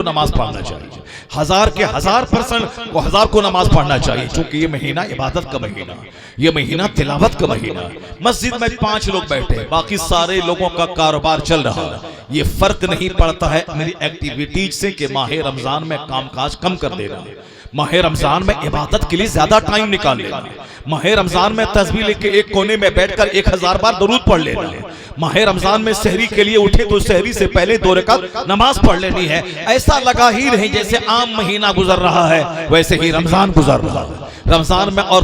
नमाज पढ़ना चाहिए, 1000 के 1000% को 1000 को नमाज पढ़ना चाहिए, क्योंकि ये महीना इबादत का महीना, ये महीना तिलावत का महीना। मस्जिद में 5 लोग बैठे, बाकी सारे लोगों का कारोबार चल रहा है। ये फर्क नहीं पड़ता है मेरी एक्टिविटीज से कि माह रमजान में कामकाज कम कर देना, माह रमजान में इबादत के लिए ज्यादा टाइम निकाल लेना, माह रमजान में तस्बीह लेके एक कोने में बैठकर 1000 बार दरूद पढ़ लेना, माह रमजान में सहरी के लिए उठे तो सहरी से पहले 2 रकात नमाज पढ़ लेनी है। ऐसा लगा ही नहीं जैसे आम महीना गुजर रहा है, वैसे ही रमजान गुजर रहा है। रमजान में और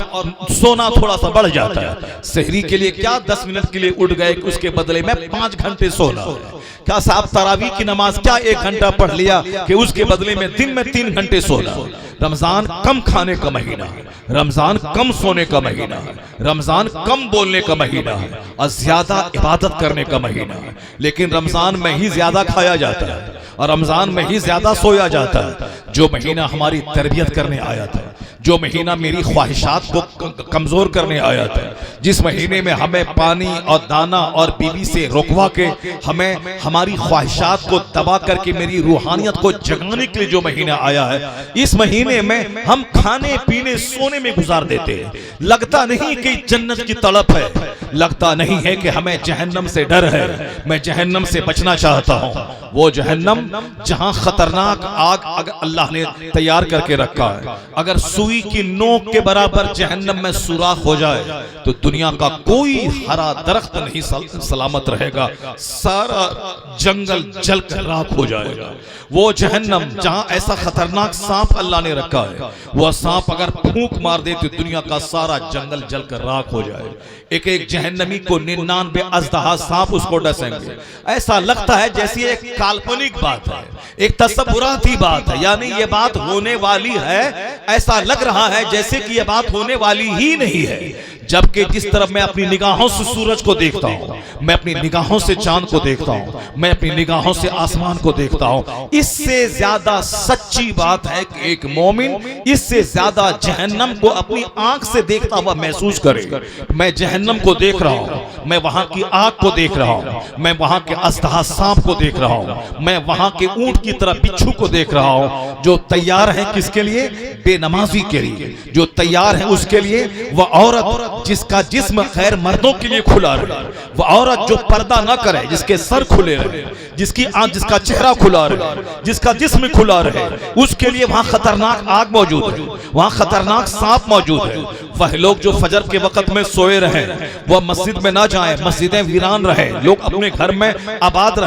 सोना थोड़ा सा बढ़ जाता है। सहरी के लिए क्या 10 मिनट के लिए उठ गए, उसके बदले में 5 घंटे सोना है। क्या साहब तरावी की नमाज क्या 1 घंटा पढ़ लिया कि उसके बदले में दिन में 3 घंटे सोना। रमजान कम खाने का महीना है, रमजान कम सोने का महीना है, रमजान कम बोलने का महीना है और ज्यादा इबादत करने का महीना है। लेकिन रमजान में ही ज्यादा खाया जाता है और रमजान में ही ज्यादा सोया जाता है। जो महीना हमारी तरबियत करने आया था, जो महीना मेरी ख्वाहिशात को कमजोर करने आया था, जिस महीने में हमें पानी और दाना और बीवी से रुकवा के हमें हमारी ख्वाहिशात को दबा करके मेरी रूहानियत को जगाने के लिए जो महीना आया है, इस महीने में हम खाने पीने सोने में गुजार देते हैं। लगता नहीं कि जन्नत की तड़प है, लगता नहीं है कि हमें जहन्नम से डर है, मैं जहन्नम से बचना चाहता हूँ। वो जहन्नम जहां खतरनाक आग अगर अल्लाह ने तैयार करके रखा है, अगर सुई की नोक के बराबर जहन्नम में सुराख हो जाए तो दुनिया का कोई हरा दरख्त नहीं सलामत रहेगा, सारा जंगल जलकर राख हो जाएगा। वो जहन्नम जहां ऐसा खतरनाक सांप अल्लाह ने रखा है, वह सांप अगर फूंक मार दे तो दुनिया का सारा जंगल जलकर राख हो जाए। एक एक जहन्नमी को 99 अजदहा सांप उसको डसेंगे। ऐसा लगता है जैसे एक काल्पनिक बात है, एक तसव्वुराती बात है, यानी ये बात होने वाली है, ऐसा लग रहा है जैसे कि ये बात होने वाली ही नहीं है। जबकि जिस तरफ मैं अपनी निगाहों से सूरज को देखता हूँ, मैं अपनी निगाहों से चांद को देखता हूँ, मैं अपनी निगाहों से आसमान को देखता हूँ, इससे ज्यादा सच्ची बात है कि एक मोमिन इससे ज्यादा जहन्नम को अपनी आंख से देखता हुआ महसूस करे। मैं जहन्नम को देख रहा हूँ, मैं वहां की आग को देख रहा हूँ, मैं वहां के अस्तहा सांप को देख रहा हूँ, मैं वहां के ऊंट की तरह बिच्छू को देख रहा हूँ, जो तैयार है किसके लिए? बेनमाजी के लिए। जो तैयार है उसके लिए वह औरत जिसका जिस्म खैर मर्दों के लिए खुला रहे, वह औरत जो पर्दा ना करे, जिसके सर खुले रहे, जिसका चेहरा खुला रहे, जिसका जिस्म खुला रहे, उसके लिए वहां खतरनाक आग मौजूद है, वहां खतरनाक सांप मौजूद है। वह लोग जो फजर के वक्त में सोए रहे वह मस्जिद में ना जाएं, मस्जिदें वीरान रहे, लोग अपने घर में आबाद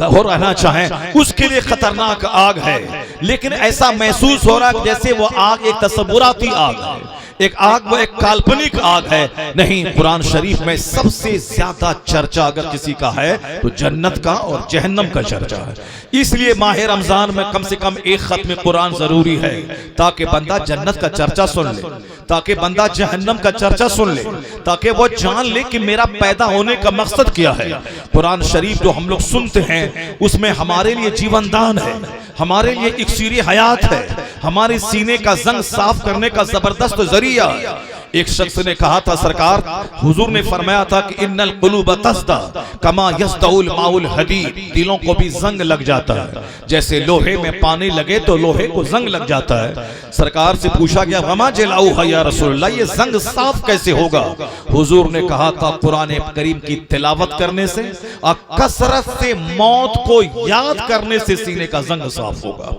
हो रहना चाहें, उसके लिए खतरनाक आग है। लेकिन ऐसा महसूस हो रहा है जैसे वो आग एक तसव्वुराती आग है, एक आग वो एक काल्पनिक आग है। नहीं, कुरान शरीफ में सबसे ज्यादा चर्चा अगर किसी का है तो जन्नत का और जहन्नम का चर्चा है। इसलिए माह रमजान में कम से कम एक खत्म कुरान जरूरी है, ताकि बंदा जन्नत का चर्चा सुन ले, ताकि बंदा जहन्नम का चर्चा सुन ले, ताकि वो जान ले कि मेरा पैदा होने का मकसद क्या है। कुरान शरीफ जो हम लोग सुनते हैं उसमें हमारे लिए जीवन दान है, हमारे लिए इक्सीर हयात है, हमारे सीने का जंग साफ करने का जबरदस्त जरिया है। एक शख्स ने कहा था, सरकार हुजूर ने फरमाया था कि इन्नल कुलूब तस्दा कमा यस्दउल माउल हदीद, दिलों को भी जंग लग जाता है, जैसे लोहे में पानी लगे तो लोहे को जंग लग जाता है। सरकार से पूछा गया, वमा जलाऊ है या रसूलल्लाह, ये जंग साफ कैसे होगा? हुजूर ने कहा था, कुरान करीम की तिलावत करने से और कसरत से मौत को याद करने से सीने का जंग साफ होगा।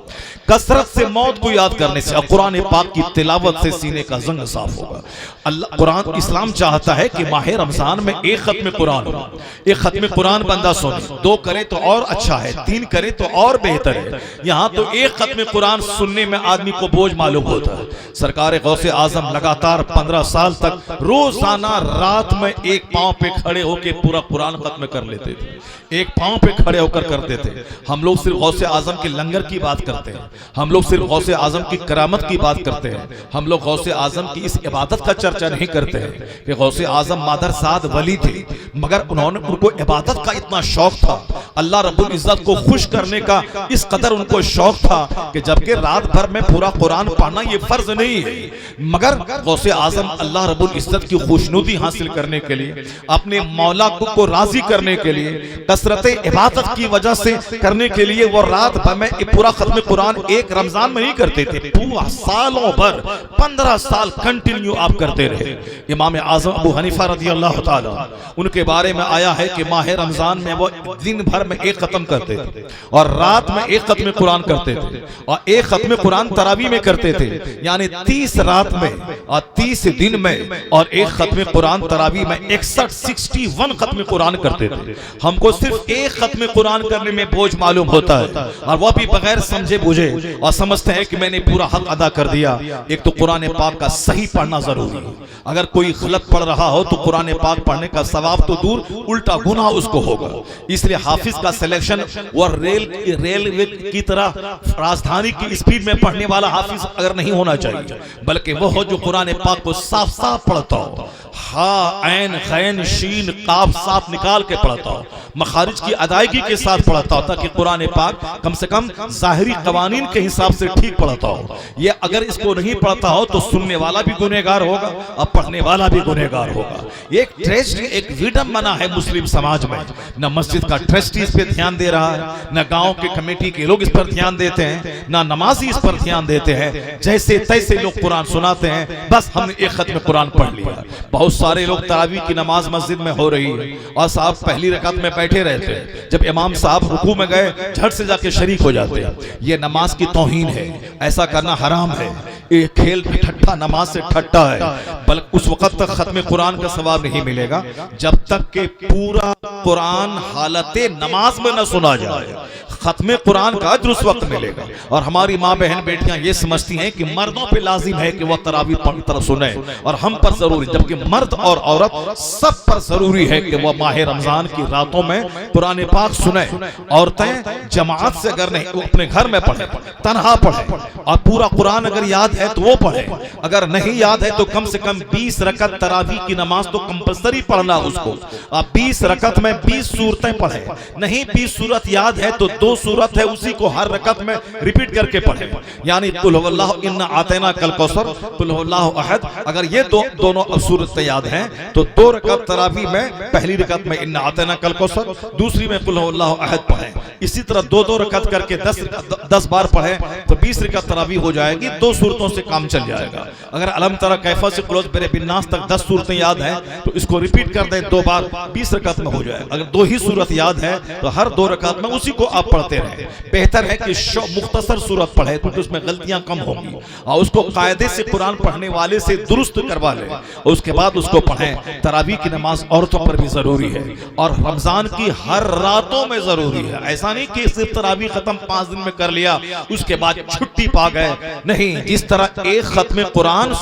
कसरत से मौत को याद करने से और कुरान पाक की तिलावत से सीने का जंग साफ होगा। अल्लाह कुरान इस्लाम चाहता है कि माह रमजान में एक खत्म कुरान हो, एक खत्म कुरान बंदा सुने, 2 करे तो और अच्छा है, 3 करे तो और बेहतर है। यहाँ तो एक खत्म कुरान सुनने में आदमी को बोझ मालूम होता है। सरकार गौसे आजम लगातार 15 साल तक रोजाना रात में एक पांव पे खड़े होकर पूरा कुरान खत्म कर लेते थे, एक पांव पे खड़े होकर कर देते। हम लोग सिर्फ गौसे आजम के लंगर की बात करते हैं, हम लोग सिर्फ गौसे आजम की करामत की बात करते हैं, हम लोग गौसे आजम की इस इबादत का चर्चा नहीं करते हैं कि गौसे आजम मादर साद वली थे, मगर उनको इबादत का इतना शौक था, अल्लाह रब्बुल इज्जत को खुश करने का इस कदर उनको शौक था कि जबकि रात भर में पूरा कुरान पढ़ना ये फर्ज नहीं है, मगर गौसे आजम अल्लाह रब्बुल इज्जत की खुशनुदी हासिल करने के लिए, अपने मौला को राजी करने के लिए, कसरत इबादत की वजह से करने के लिए वो रात भर में पूरा खत्म कुरान एक रमजान में नहीं करते थे, पूरा सालों भर 15 साल कंटिन्यू आप करते रहे। इमाम आजम अबू हनीफा रज़ी अल्लाह ताला उनके बारे में आया है कि माह रमजान में वो दिन भर में एक खत्म करते थे और रात में एक खत्म कुरान करते थे और एक खत्म कुरान तरावी में करते थे, यानी 30 रात में और 30 दिन में और एक खत्म कुरान तरावी में 61 खत्म कुरान करते थे। हमको सिर्फ एक खत्म कुरान करने में बोझ मालूम होता है और वह भी बगैर समझे बुझे, और समझते हैं कि मैंने पूरा हक अदा कर दिया। एक तो कुरान पाक का सही पढ़ना जरूरी है, अगर कोई गलत पढ़ रहा हो तो कुरान पाक पढ़ने का सवाब तो दूर उल्टा गुनाह उसको होगा। इसलिए हाफिज का सिलेक्शन वो रेलवे की तरह राजधानी की स्पीड में पढ़ने वाला हाफिज अगर नहीं होना चाहिए, बल्कि वो हो जो कुरान पाक को साफ साफ पढ़ता हो, हा ऐन खैन शीन काफ साफ निकाल के पढ़ता हो, मखारिज की अदायगी के साथ पढ़ता हो, ताकि कुरान पाक कम से कम जाहिरी कवानीन के हिसाब से ठीक पढ़ता हो। ये अगर इसको नहीं पढ़ता हो तो सुनने वाला भी गुनहगार होगा और पढ़ने वाला भी गुनहगार होगा। एक ट्रेस्ट एक विडंबना है मुस्लिम समाज में, न मस्जिद का ट्रस्टी इस पे ध्यान दे रहा है, न गांव के कमेटी के लोग इस पर ध्यान देते हैं, न नमाजी इस पर ध्यान देते हैं। जैसे तैसे लोग कुरान सुनाते हैं, बस हमने एक खत्म कुरान पढ़ लिया। बहुत सारे लोग तरावी की नमाज मस्जिद में हो रही है और साहब पहली रकात में बैठे रहते हैं, जब इमाम साहब रुकू में गए झट से जाके शरीक हो जाते हैं। ये नमाज की तौहीन है, ऐसा करना हराम है। ये खेल ठट्ठा नमाज से ठट्ठा है, बल्कि उस वक्त तक खत्म कुरान का सवाब नहीं मिलेगा जब तक के पूरा कुरान हालते नमाज में न सुना जाए। खत्म कुरान का अज्र उस वक्त मिलेगा। और हमारी माँ बहन बेटियां ये समझती हैं कि मर्दों पे लाजिम है कि वह तरावी तरह सुने और हम पर जरूरी, जबकि मर्द और औरत सब पर जरूरी है कि वह माह रमजान की रातों में कुरान पाक सुने। औरतें जमात से अगर नहीं वो अपने घर में पढ़े, तनहा पढ़े, और पूरा कुरान अगर याद है तो वो पढ़े, अगर नहीं याद है तो कम से कम 20 रकत तरावी की नमाज तो कंपलसरी पढ़ना उसको। आप 20 रकत में 20 सूरतें पढ़े, नहीं 20 सूरत याद है तो 2 सूरत है उसी को हर रकत में रिपीट करके पढ़े, यानी कुल हुवल्लाहु इन्ना आतैना कल कौसर, कुल हुवल्लाहु अहद। अगर ये दोनों सूरतें याद हैं तो 2 रकत तरावी में पहली रकत में इन्ना आतैना कल कौसर, दूसरी में कुल हुवल्लाहु अहद पढ़े। इसी तरह 2-2 रकत करके 10 बार पढ़े तो 20 रकत तरावी हो जाएगी, 2 सूरतों से काम चल जाएगा। अगर अलम तरा कैफा से क्लोज बेरे बिन्नास तक 10 सूरतें याद हैं तो इसको रिपीट कर दें 2 बार, 20 रकत में हो जाएगा। अगर 2 ही सूरत याद है तो हर 2 रकत में उसी को आप पढ़ते रहे। बेहतर है कि मुख्तसर सूरत पढ़े क्योंकि उसमें गलतियां कम होंगी, और उसको कायदे से कुरान पढ़ने वाले से दुरुस्त करवा ले और उसके बाद उसको पढ़ें। तरावी की नमाज औरतों पर भी जरूरी है और रमजान की हर रातों में जरूरी है। ऐसा नहीं कि सिर्फ तरावी खत्म 5 दिन में कर लिया उसके बाद छुट्टी पा गए, नहीं। जिस तरह एक खत्म कुरान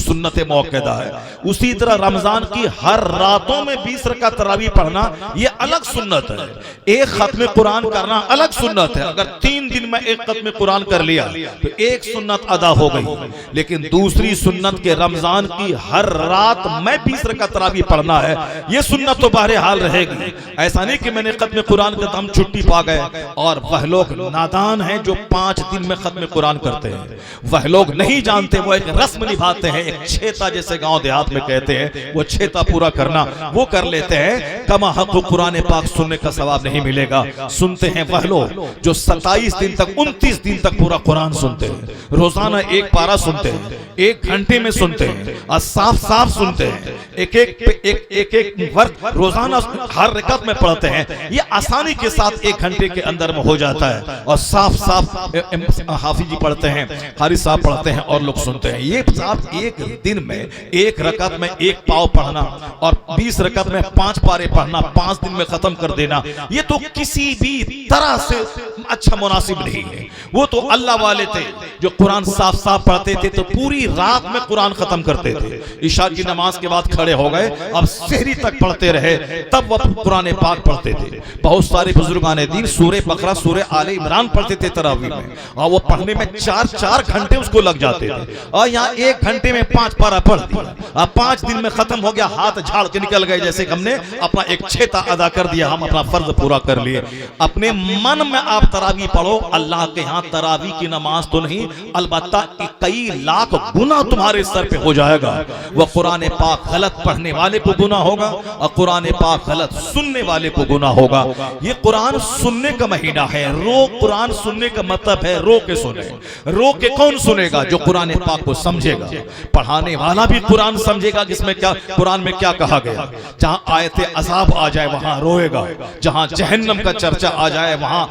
सुन्नत मौक़दा है, उसी तरह रमजान की हर रातों में 20 रकात तरावी पढ़ना ये अलग सुन्नत है। एक खत्म कुरान करना अलग सुन्नत है। अगर 3 दिन में एक खत्म कुरान कर लिया तो एक सुन्नत अदा हो गई, लेकिन दूसरी सुन्नत के रमजान की हर रात में 20 रकात तरावी पढ़ना है, ये सुन्नत तो बहरहाल रहेगी। ऐसा नहीं कि मैंने खत्म कुरान का हम छुट्टी पा गए। और वह लोग नादान हैं जो 5 दिन में खत्म कुरान करते हैं, वह लोग नहीं जानते, वो एक रस्म निभाते हैं, एक छेता जैसे गांव देहात में कहते हैं, वो छेता पूरा करना वो कर लेते हैं। कमा हक कुरान पाक सुनने का सवाब नहीं मिलेगा। सुनते हैं वह लोग जो 27 दिन तक 29 दिन तक पूरा कुरान सुनते हैं, रोजाना एक पारा सुनते हैं, 1 घंटे में सुनते हैं और साफ साफ सुनते हैं, एक वर्ग रोजाना हर रकत में पढ़ते हैं। ये आसानी के साथ 1 घंटे के अंदर में हो जाता है और साफ साफ हाफिज जी पढ़ते हैं, हारिस साहब पढ़ते हैं और लोग सुनते हैं। ये साहब एक दिन में 1 रकत में 1 पाव पढ़ना और 20 रकत में 5 पारे पढ़ना 5 दिन में में खत्म कर देना, ये तो किसी भी तरह से अच्छा मुनासिब नहीं है। वो तो अल्लाह वाले थे जो कुरान साफ साफ पढ़ते थे तो पूरी रात में कुरान खत्म करते थे, इशा की नमाज के बाद खड़े हो गए, अब सहरी तक पढ़ते रहे, तब वह कुरान पाक पढ़ते थे। बहुत सारे बुजुर्गान दीन सूरह बकरा सूरह आले इमरान पढ़ते थे तरावी में, और वो पढ़ने में 4-4 घंटे उसको लग जाते थे, और यहाँ 1 घंटे में 5 पारा पढ़ दिया। अब 5 दिन में खत्म हो गया, हाथ झाड़ के निकल गए, जैसे हमने अपना एक छेता अदा कर दिया, हम अपना फर्ज पूरा कर लिए। अपने मन में आप तरावी पढ़ो, अल्लाह के यहाँ तरावी की नमाज तो नहीं, अलबत्ता कई लाख गुना तुम्हारे सर पे हो जाएगा। वह कुरान पाक गलत पढ़ने वाले को गुना होगा और कुरान पाक गलत सुनने वाले को गुना होगा। ये कुरान सुनने का महीना है। कुरान सुनने का मतलब है रो के सुने। रो के कौन सुनेगा? जो कुरान पाक को समझेगा। पढ़ाने वाला भी कुरान समझेगा किसमें क्या, कुरान में क्या कहा गया। जहां आयते अजाब आ जाए वहां रोएगा, जहां जहन्नम का चर्चा आ जाए वहां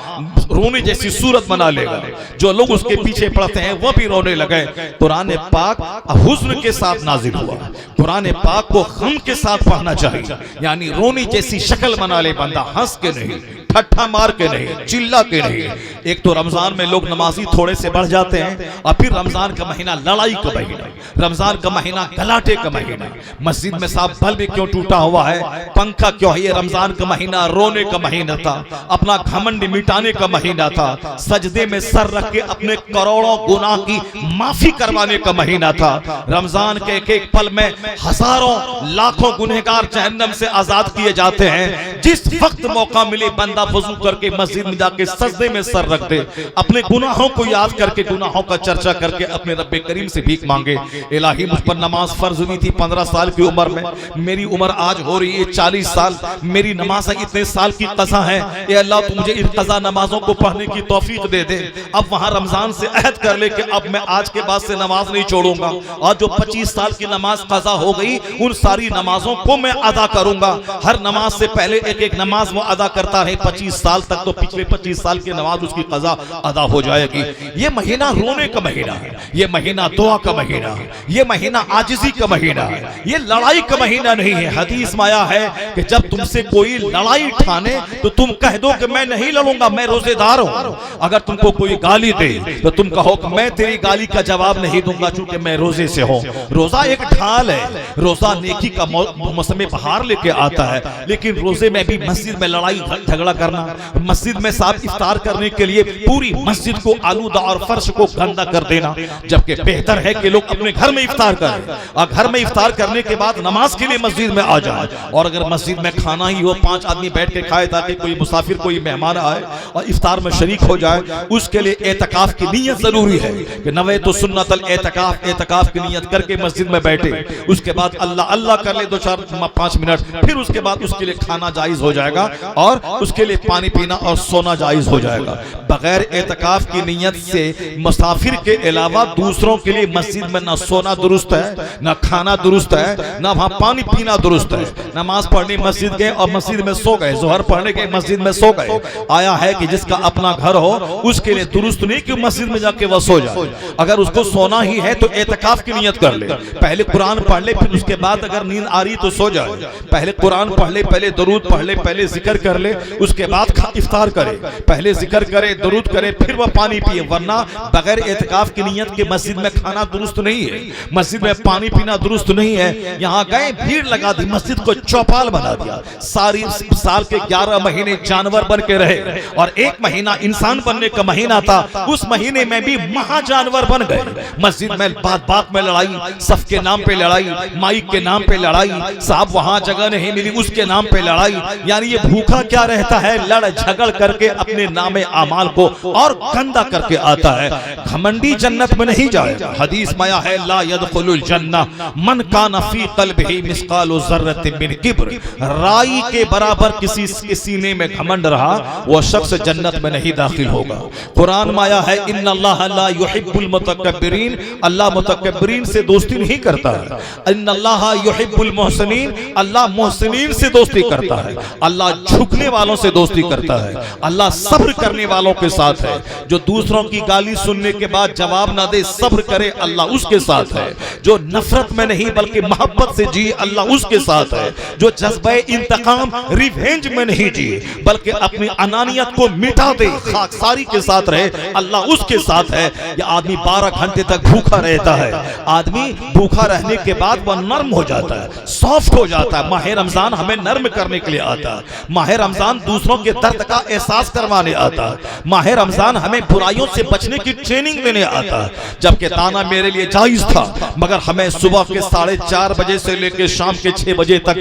रोने जैसी सूरत बना लेगा। जो लोग उसके पीछे पढ़ते हैं वो भी रोने लगे। कुरान पाक हुस्न के साथ नाजिल हुआ। कुरान पाक को गम के साथ पढ़ना चाहिए, यानी रोनी जैसी शक्ल बना ले बंदा, हंस के नहीं, ठट्ठा मार के नहीं, चिल्ला के नहीं। एक तो रमजान में लोग नमाजी थोड़े से बढ़ जाते हैं, और फिर रमजान का महीना लड़ाई का महीना, रमजान का महीना गलाटे का महीना। मस्जिद में साहब बल्ब क्यों टूटा हुआ है, पंखा क्यों है? ये रमजान का महीना रोने का महीना था, अपना घमंड मिटाने का महीना था, सजदे में सर रख के अपने करोड़ों गुनाह की माफी करवाने का महीना था। रमजान के एक एक पल में हजारों लाखों गुनहगार जहन्नम से आजाद किए जाते हैं। जिस वक्त मौका मिले बंदा वजू करके मस्जिद में जाके सजदे में सर रख दे, अपने गुनाहों को याद करके, गुनाहों का चर्चा करके अपने रब्बे करीम से भीख मांगे। इलाही मुझ पर नमाज फर्ज हुई थी 15 साल की उम्र में, मेरी उम्र आज हो रही है 40 साल, मेरी नमाज इतने साल की कज़ा है। ए अल्लाह तू मुझे इन कज़ा नमाजों को पढ़ने की तौफीक दे दे। अब वहां रमजान से अहद कर ले कि अब मैं आज के बाद से नमाज नहीं छोड़ूंगा, और जो 25 साल की नमाज कज़ा हो गई उन सारी नमाजों को मैं अदा करूंगा। हर नमाज से पहले एक एक नमाज वो अदा करता है 25 साल तक, तो पिछले 25 साल की नमाज उसकी कज़ा अदा हो जाएगी। ये महीना रोने का महीना है, ये महीना दुआ का महीना है, ये महीना आजिज़ी का महीना है, ये लड़ाई का महीना नहीं है। हदीस में आया है कि जब तुमसे कोई लड़ाई ठाने तो तुम कह दो कि मैं नहीं लड़ूंगा, मैं रोजेदार हूं। अगर तुमको कोई गाली दे तो तुम कहो कि मैं तेरी गाली का जवाब नहीं दूंगा चूंकि मैं रोजे से हूं। रोजा एक ढाल है, रोजा नेकी का मौसम बहार लेके आता है, लेकिन रोजे में भी मस्जिद में लड़ाई झगड़ा करना, मस्जिद में साथ इफ्तार करने के लिए पूरी मस्जिद को आलूदा और फर्श को गंदा कर देना, जबकि बेहतर है कि लोग अपने घर में इफ्तार करें और घर में इफ्तार करने के बाद नमाज के लिए मस्जिद में आ जाए। और अगर मस्जिद में खाना ही हो 5 आदमी बैठ के खाए ताकि कोई मुसाफिर कोई मेहमान आए और इफ्तार में शरीक हो जाए, उसके लिए एतकाफ की नीयत जरूरी है कि नवे तो सुन्नतल एतकाफ, एतकाफ की नीयत करके मस्जिद में बैठे, उसके बाद अल्लाह अल्लाह कर ले 2-4-5 मिनट, फिर उसके बाद उसके लिए खाना जायज हो जाएगा और उसके लिए पानी पीना और सोना जायज हो जाएगा। बगैर एतकाफ की नीयत से मुसाफिर के अलावा दूसरों के लिए मस्जिद में ना सोना दुरुस्त है, ना खाना दुरुस्त है, ना वहां पानी पीना दुरुस्त है। नमाज पढ़ने मस्जिद गए और मस्जिद में सो गए, जोहर पढ़ने गए मस्जिद में सो गए। आया है कि जिसका अपना घर हो उसके लिए दुरुस्त नहीं कि मस्जिद में जाके वह सो जाए। अगर उसको सोना ही है तो एतकाफ की नियत कर ले, पहले कुरान पढ़ ले, फिर उसके बाद अगर नींद आ रही तो सो जाए। पहले कुरान पढ़ ले, पहले दरूद पढ़ ले, पहले जिक्र कर ले, उसके बाद इफ्तार करे। पहले जिक्र करे, दरूद करे, फिर वह पानी पिए, वरना बगैर एतकाफ की नियत के मस्जिद में खाना दुरुस्त नहीं है, मस्जिद में पानी पीना दुरुस्त नहीं है। यहाँ गए भीड़ लगा दी, मस्जिद को चौपाल बना दिया, सारी साल के 11 महीने जानवर बन के रहे और एक महीना इंसान बनने का महीना था, उस महीने में भी महाजानवर बन गए। मस्जिद में बात बात में लड़ाई, सफ के नाम पे लड़ाई, माइक के नाम पे लड़ाई, साहब वहां जगह नहीं मिली उसके नाम पे लड़ाई। यानी ये भूखा क्या रहता है, लड़ झगड़ करके अपने नामे आमाल को और गंदा करके आता है। घमंडी जन्नत में नहीं जाएगा। हदीस में आया है ला यदखुलुल जन्नह मन कान फी क़ल्बिही मिस्क़ालु ज़र्रतिन मिन किब्र, राई के बराबर किसी के सीने में घमंड रहा वो शख्स जन्नत में नहीं दाखिल होगा। कुरान में आया है इन्नल्लाह ला युहिब्बुल मुतकब्बिरीन, अल्लाह मुतकब्बिरीन से दोस्ती नहीं करता है। इन्नल्लाह युहिब्बुल मुहसिनीन, अल्लाह मुहसिनीन से दोस्ती करता है। अल्लाह झुकने वालों से दोस्ती करता है। अल्लाह सब्र करने वालों के साथ है। जो दूसरों की गाली सुनने के बाद जवाब ना दे, सब्र करे, अल्लाह उसके साथ है। जो नफरत में नहीं बल्कि मोहब्बत से जी, अल्लाह उसके साथ है। जो जज्बे इंतकाम रिवेंज में नहीं जी बल्कि अपनी अनानियत को मिटा दे, खाकसारी के साथ रहे, अल्लाह उसके साथ है। यह आदमी 12 घंटे तक भूखा रहता है। आदमी भूखा रहने के बाद वह नर्म हो जाता है, सॉफ्ट हो जाता है। माह रमजान हमें नर्म करने के लिए आता है। माह रमजान दूसरों के दर्द का एहसास करवाने आता है। माह रमजान हमें बुराइयों से बचने की ट्रेनिंग देने आता है। जबकि दाना मेरे लिए जायज था, मगर हमें सुबह के 4:30 बजे से लेकर शाम के 6 बजे तक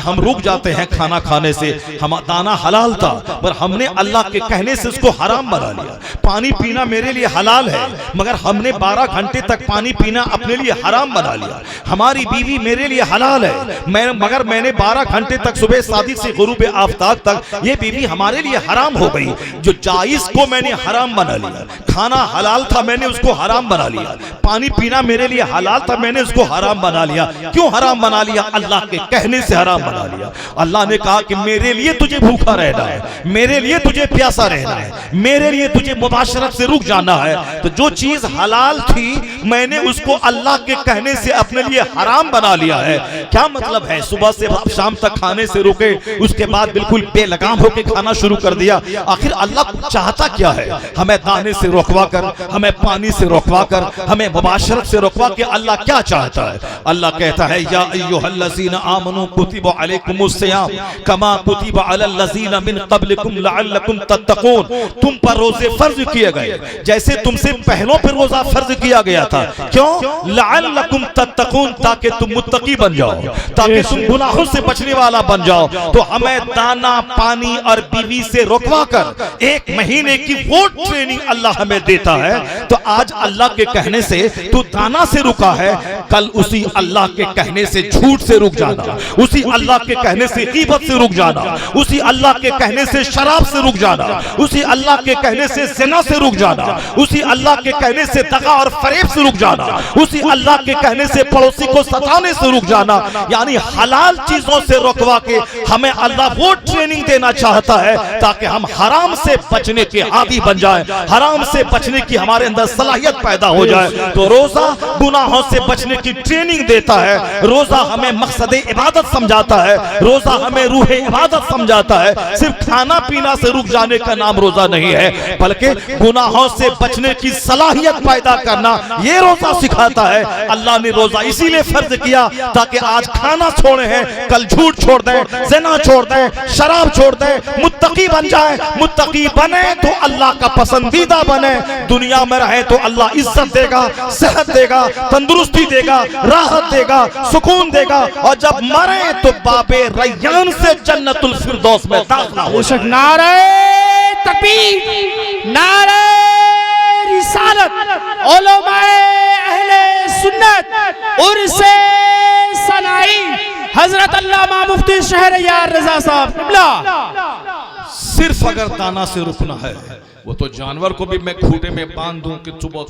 हम रुक जाते हैं खाना खाने से। हम दाना हलाल था पर हमने अल्लाह के कहने से उसको हराम बना लिया। पानी पीना मेरे लिए हलाल है मगर हमने 12 घंटे तक पानी पीना अपने लिए हराम बना लिया। हमारी बीवी मेरे लिए हलाल है मगर मैंने 12 घंटे तक सुबह सादिक से गुरूब आफ्ताब तक ये बीवी हमारे लिए हराम हो गई। जो जायज को मैंने हराम बना लिया। खाना हलाल था, मैंने उसको हराम बना लिया। पानी पीना मेरे लिए हलाल था, मैंने उसको हराम बना लिया। क्यों हराम बना लिया? अल्लाह के कहने से हराम बना लिया। अल्लाह ने कहा कि मेरे लिए तुझे भूखा रहना है, मेरे लिए तुझे प्यासा रहना है, मेरे लिए तुझे मुबाशरत से रुक जाना है। तो जो चीज हलाल थी मैंने उसको अल्लाह के कहने से अपने लिए हराम बना लिया है। क्या मतलब है? सुबह से शाम तक खाने से रुके, उसके बाद बिल्कुल बेलगाम होकर खाना शुरू कर दिया। आखिर अल्लाह चाहता क्या है? हमें दाने से रोकवा कर, हमें पानी से रोकवा कर, हमें मुबाशरत से रोकवा के अल्लाह क्या चाहता है? अल्लाह कहता है या अय्युहल्लज़ीना आमनू कुतिबा अलैकुमुस सियाम कमा कुतिबा अलल लज़ीना मिन क़ब्लिकुम लअल्लकुम तत्तक़ून। तुम पर रोजे फर्ज किए गए जैसे तुमसे पहलों पर रोजा फर्ज किया गया था। क्यों? लअल्लकुम तत्तक़ून, ताकि तुम मुत्तकी बन जाओ, ताकि तुम गुनाहों से बचने वाला बन जाओ। तो हमें दाना, पानी और बीवी से रोकवा कर 1 महीने की वो ट्रेनिंग अल्लाह हमें देता है। तो आज अल्लाह के कहने से तू दाना से रुका है, कल उसी अल्लाह के कहने से झूठ से रुक जाना, उसी अल्लाह के कहने से गीबत से रुक जाना, उसी अल्लाह के कहने से शराब से रुक जाना, उसी अल्लाह के कहने से ज़िना से रुक जाना, उसी अल्लाह के कहने से दगा और फरेब से रुक जाना, उसी अल्लाह के कहने से पड़ोसी को सताने से रुक जाना। यानी हलाल चीजों से रोकवा के हमें अल्लाह वो ट्रेनिंग देना चाहता है ताकि हम हराम से बचने के आदी बन जाए, हराम से बचने की हमारे अंदर सलाहियत पैदा हो जाए। तो रोजा गुनाहों से बचने की ट्रेनिंग देता है, रोजा हमें मकसद इबादत समझाता है, रोजा हमें रूह इबादत समझाता है। सिर्फ खाना पीना से रुक जाने का नाम रोजा नहीं है बल्कि गुनाहों से बचने की सलाहियत पैदा करना ये रोजा सिखाता है। अल्लाह ने रोजा इसीलिए फर्ज किया ताकि आज खाना छोड़े हैं, कल झूठ छोड़ दें, ज़िना छोड़ दें, शराब छोड़ दें, मुत्तकी बन जाए। मुत्तकी बने तो अल्लाह का पसंदीदा बने, दुनिया में रहे तो अल्लाह इज्जत देगा, सेहत देगा, तंदुरुस्ती देगा, राहत देगा, सुकून देगा, और जब मरे तो बाबे रैयान से जन्नतुल फिरदौस में दाखिला हो। नारे तकबीर, नारे रिसालत, उलमाए अहले सुन्नत उर्से सनाई हजरत अल्लामा मुफ्ती शहरयार रजा साहब किबला। सिर्फ अगर दाना से रुकना है वो तो जानवर को भी मैं खूंटे में बांध दूं कि सुबह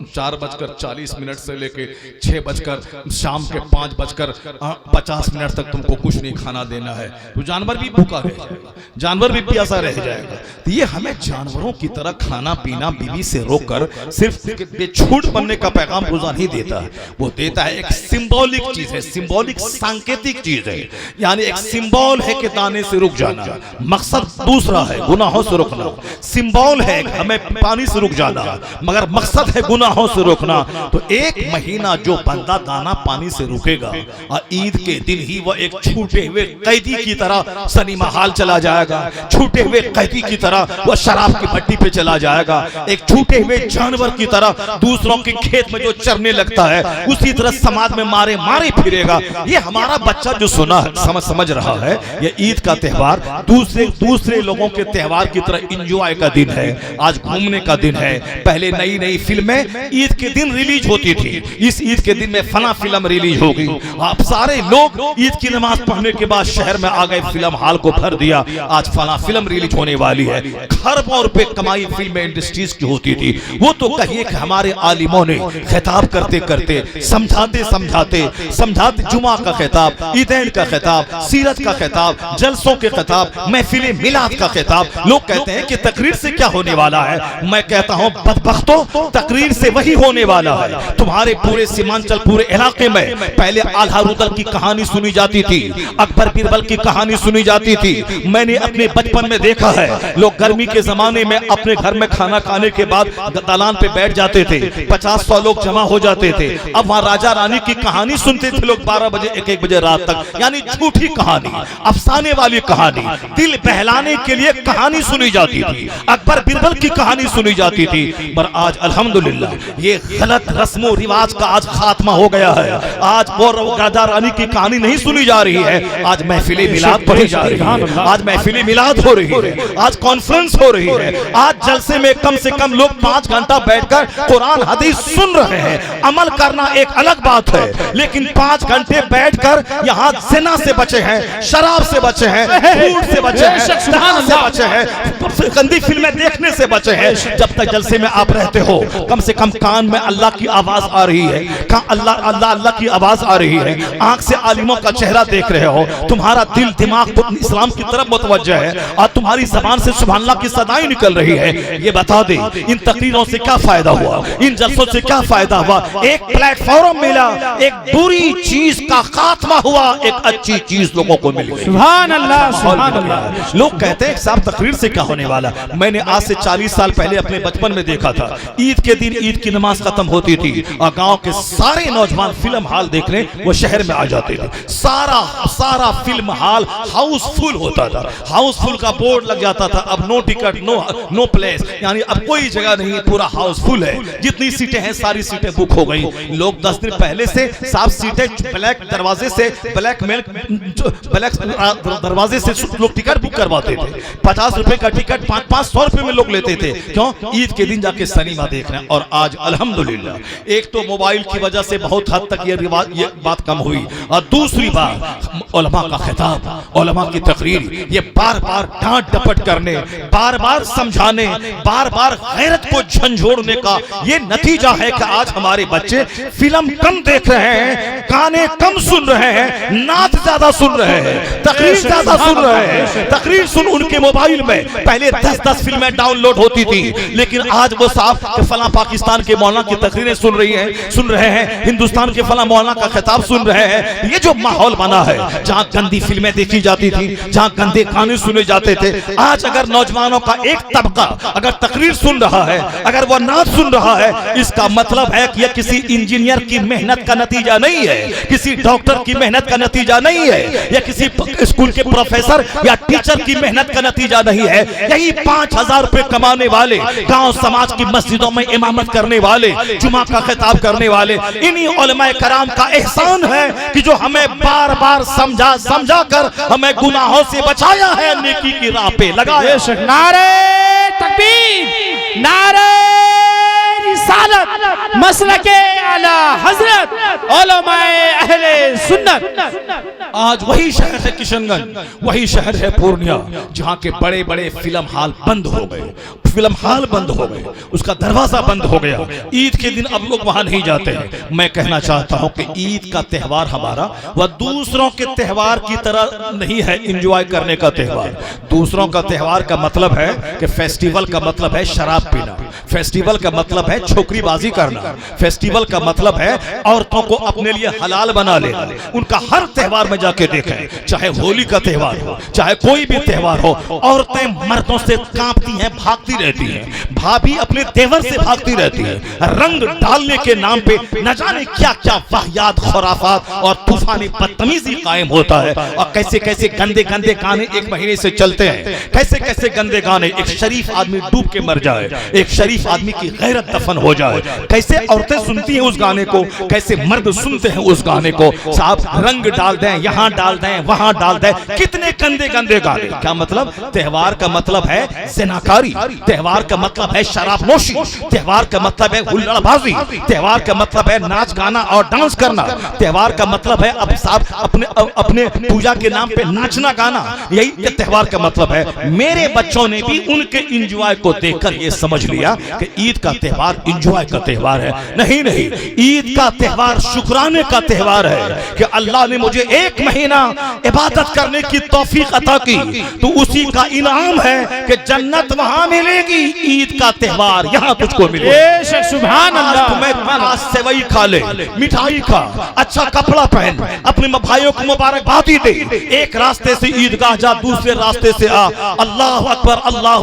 4:40 से लेके 6 शाम के 5:50 तक तुमको कुछ नहीं खाना देना है, तो जानवर भी भूखा रह जाएगा, जानवर भी प्यासा रह जाएगा। तो ये हमें जानवरों की तरह खाना पीना बीवी से रोककर सिर्फ बेछूट बनने का पैगाम रोजा नहीं देता है, वो देता है एक सिंबॉलिक चीज है, सिंबॉलिक सांकेतिक चीज है। यानी एक सिंबल है कि दाने से रुक जाना, मकसद दूसरा है गुनाहों से रोकना। सिंबल है हमें पानी से रुक जाना मगर मकसद है गुनाहों से रोकना। तो 1 महीना जो बंदा दाना पानी से रुकेगा और ईद के दिन ही वह एक छूटे हुए कैदी की तरह सिनेमा हॉल चला जाएगा, छूटे हुए कैदी की तरह वह शराब की भट्टी पे चला जाएगा, एक छूटे हुए जानवर की तरह दूसरों के खेत में जो चरने लगता है उसी तरह समाज में मारे मारे फिरेगा। ये हमारा बच्चा जो सुना समझ रहा है ये ईद का त्यौहार दूसरे लोगों के त्यौहार की तरह इंजॉय का दिन है। है, आज घूमने का दिन है। पहले नई नई फिल्में ईद के दिन रिलीज होती थी, इस ईद के दिन में फला फिल्म रिलीज होगी। आप सारे लोग ईद की नमाज पढ़ने के बाद शहर में आ गए, फिल्म हॉल को भर दिया, आज फला फिल्म रिलीज होने वाली है। खरबों रुपए कमाई फिल्म इंडस्ट्रीज की होती थी। वो तो कहिए कि हमारे आलिमों ने खिताब करते करते समझाते समझाते समझाते जुमा का खिताब, ईदैन का खिताब, सीरत का खिताब, जलसों के खिताब, महफिल मिलाद का खिताब। लोग कहते हैं कि तकरीर से क्या होने वाला है, मैं कहता हूं बदबख्तों, तकरीर से वही होने वाला है। तुम्हारे पूरे सीमांचल पूरे इलाके में पहले आल्हा रुदल की कहानी सुनी जाती थी, अकबर बिरबल की कहानी सुनी जाती थी। मैंने अपने बचपन में देखा है, लोग गर्मी के जमाने में अपने घर में खाना खाने के बाद दालान पे बैठ जाते थे, 50-100 लोग जमा हो जाते थे। अब वहां राजा रानी की कहानी सुनते थे लोग 12 बजे 1-1 बजे रात तक, यानी झूठी कहानी, अफसाने वाली कहानी, दिल बहलाने के लिए कहानी सुनी जाती थी, अकबर बिरबल की कहानी सुनी जाती थी। पर आज अल्हम्दुलिल्लाह ये गलत रस्मों रिवाज का आज खात्मा हो गया है। आज वो राजा रानी की कहानी नहीं सुनी जा रही है, आज महफिल मिलाद पढ़ी जा रही है, आज महफिल मिलाद हो रही है, आज कॉन्फ्रेंस हो रही है। आज जलसे में कम से कम लोग 5 घंटा बैठकर कुरान हदीस सुन रहे हैं। अमल करना एक अलग बात है, लेकिन 5 घंटे बैठकर यहाँ जिना से बचे हैं, शराब से बचे हैं, फूड से बचे हैं, दारू से बचे हैं, गंदी फिल्में देखने से बचे हैं। जब तक जलसे में आप रहते हो, कम से कम कान में अल्लाह की आवाज आ रही है, अल्लाह अल्लाह अल्लाह की आवाज आ रही है, आंख से आलिमों का चेहरा देख रहे हो, तुम्हारा दिल दिमाग इस्लाम की तरफ मुतवज्जह है और तुम्हारी जबान से सुभान अल्लाह की सदाएं निकल रही है। ये बता दे, इन तकरीरों से क्या फायदा हुआ, इन जलसों से क्या फायदा हुआ? एक प्लेटफॉर्म मिला, एक बुरी चीज का खात्मा हुआ, एक अच्छी चीज लोगों को मिल गई। सुभान अल्लाह, सुभान अल्लाह। लोग कहते हैं साहब तकरीर से क्या होने वाला। मैंने आज से 40 साल पहले अपने बचपन में देखा था, ईद के दिन ईद की नमाज खत्म होती थी और गांव के सारे नौजवान फिल्म हॉल देखने वो शहर में आ जाते थे। सारा फिल्म हॉल हाउसफुल होता था, हाउसफुल का बोर्ड लग जाता था। अब नो टिकट, नो प्लेस, यानी अब कोई जगह नहीं, पूरा हाउसफुल है। जितनी सीटें हैं सारी सीटें बुक हो गई। लोग 10 दिन पहले से साफ सीटें ब्लैक दरवाजे से ब्लैक दरवाजे से लोग टिकट बुक करवाते थे। 50 रुपए का टिकट 500 रुपए में लोग लेते थे। क्यों? ईद के दिन जाके सिनेमा देखना। और आज अल्हम्दुलिल्लाह एक तो मोबाइल की वजह से बहुत हद तक ये बात कम हुई, और दूसरी बात उलमा का खिताब, उलमा की तकरीर, ये बार बार डांट डपट करने, बार बार समझाने, बार बार गैरत को झंझोड़ने का ये नतीजा है कि आज हमारे बच्चे फिल्म कम देख रहे हैं, गाने कम सुन रहे हैं, नाच ज्यादा सुन रहे हैं, तकरीर ज्यादा सुन रहे हैं। तकरीर सुन उनके मोबाइल में पहले 10-10 फिल्में डाउनलोड होती थी, लेकिन आज वो साहब फला पाकिस्तान के मौलाना की तकरीरें सुन रहे हैं, हिंदुस्तान के फला मौलाना का खिताब सुन रहे हैं। ये जो माहौल बना है, जहां गंदी फिल्में देखी जाती थी, जहां गंदे गाने सुने जाते थे, आज अगर नौजवानों का एक तबका अगर तकरीर सुन रहा है, अगर वो नाच सुन रहा है, इसका मतलब है कि यह किसी इंजीनियर की मेहनत का नतीजा नहीं है, किसी डॉक्टर की मेहनत का नतीजा नहीं है, या किसी स्कूल के प्रोफेसर या टीचर की मेहनत का नतीजा नहीं है। यही 5000 रुपए कमाने वाले, गांव समाज की मस्जिदों में इमामत करने वाले, जुमा का खिताब करने वाले, इन्हीं उलमाए कराम का एहसान है कि जो हमें बार बार समझा कर हमें गुनाहों से बचाया है, नेकी की राह पे लगाया। नारे तकबीर, नारे रिसालत, मसलके आला हजरत उलमाए अहले सुन्नत। आज वही शहर है किशनगंज, वही शहर है पूर्णिया, जहां के बड़े बड़े फिल्म हॉल बंद हो गए, फिल्म हॉल बंद हो गए, उसका दरवाजा बंद हो गया। ईद के दिन अब लोग वहां नहीं जाते हैं। मैं कहना चाहता हूं कि ईद का त्यौहार हमारा वह दूसरों के त्यौहार की तरह नहीं है, एंजॉय करने का त्यौहार। दूसरों का त्यौहार का मतलब है कि फेस्टिवल का मतलब है शराब पीना, फेस्टिवल का मतलब है छोकरीबाजी करना, फेस्टिवल का मतलब है औरतों को अपने लिए हलाल बना लेना। उनका हर त्यौहार में जाके देखें, चाहे होली का त्यौहार हो, चाहे कोई भी त्यौहार हो, औरतें मर्दों से कांपती हैं, भागती रहती हैं, भाभी अपने तेवर से भागती रहती है। रंग डालने के नाम पे न जाने क्या क्या वाहियात, खुराफात और तूफानी बदतमीजी कायम होता है। और कैसे कैसे गंदे गंदे गाने एक महीने से चलते हैं, कैसे कैसे गंदे गाने, एक शरीफ आदमी डूब के मर जाए, एक शरीफ आदमी की गैरत दफन हो जाए, कैसे औरतें सुनती हैं उस गाने को, कैसे मर्द सुनते हैं उस गाने को। साहब रंग डाल दें, यहाँ डाल दें, वहां डाल दें, कितने गंदे गंदे गाने। क्या मतलब? त्यौहार का मतलब है ज़िनाकारी, त्यौहार का मतलब है शराब नोशी, त्यौहार का मतलब है हुल्लड़बाजी, त्यौहार का मतलब है नाच गाना और डांस करना, त्यौहार का मतलब है अब साहब अपने अपने पूजा के नाम पे नाचना गाना, यही त्यौहार का मतलब है। मेरे बच्चों ने भी उनके इंजॉय को देखकर ये समझ लिया कि ईद का त्यौहार इंजॉय का त्यौहार है। नहीं नहीं, ईद का त्यौहार शुक्राने का त्यौहार है कि अल्लाह ने मुझे एक महीना इबादत करने की तौफीक अता की, तो उसी का इनाम है कि जन्नत वहां मिलेगी, ईद का त्यौहार यहाँ तुझको मिलेगा। बेशक, सुभान अल्लाह। तुम्हें सेवई खा ले, मिठाई खा, अच्छा कपड़ा पहन, अपने भाइयों को मुबारकबादी दे, एक रास्ते से ईदगाह जा, दूसरे रास्ते से आ, अल्लाह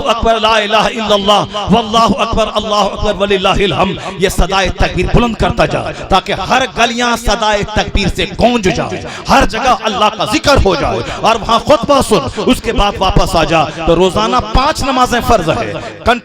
अकबर ला इलाहा इल्लल्लाह वल्लाहु अकबर अल्लाहु अकबर वलिल्लाहिल हम्द, ये सदाए तकबीर बुलंद करता जा, ताकि हर गलियां सदाए तकबीर से गूंज जाए, हर जगह अल्लाह का जिक्र हो जाए, और वहां खुतबा सुन, उसके बाद वापस आ जा। तो रोजाना 5 नमाजें फर्ज है,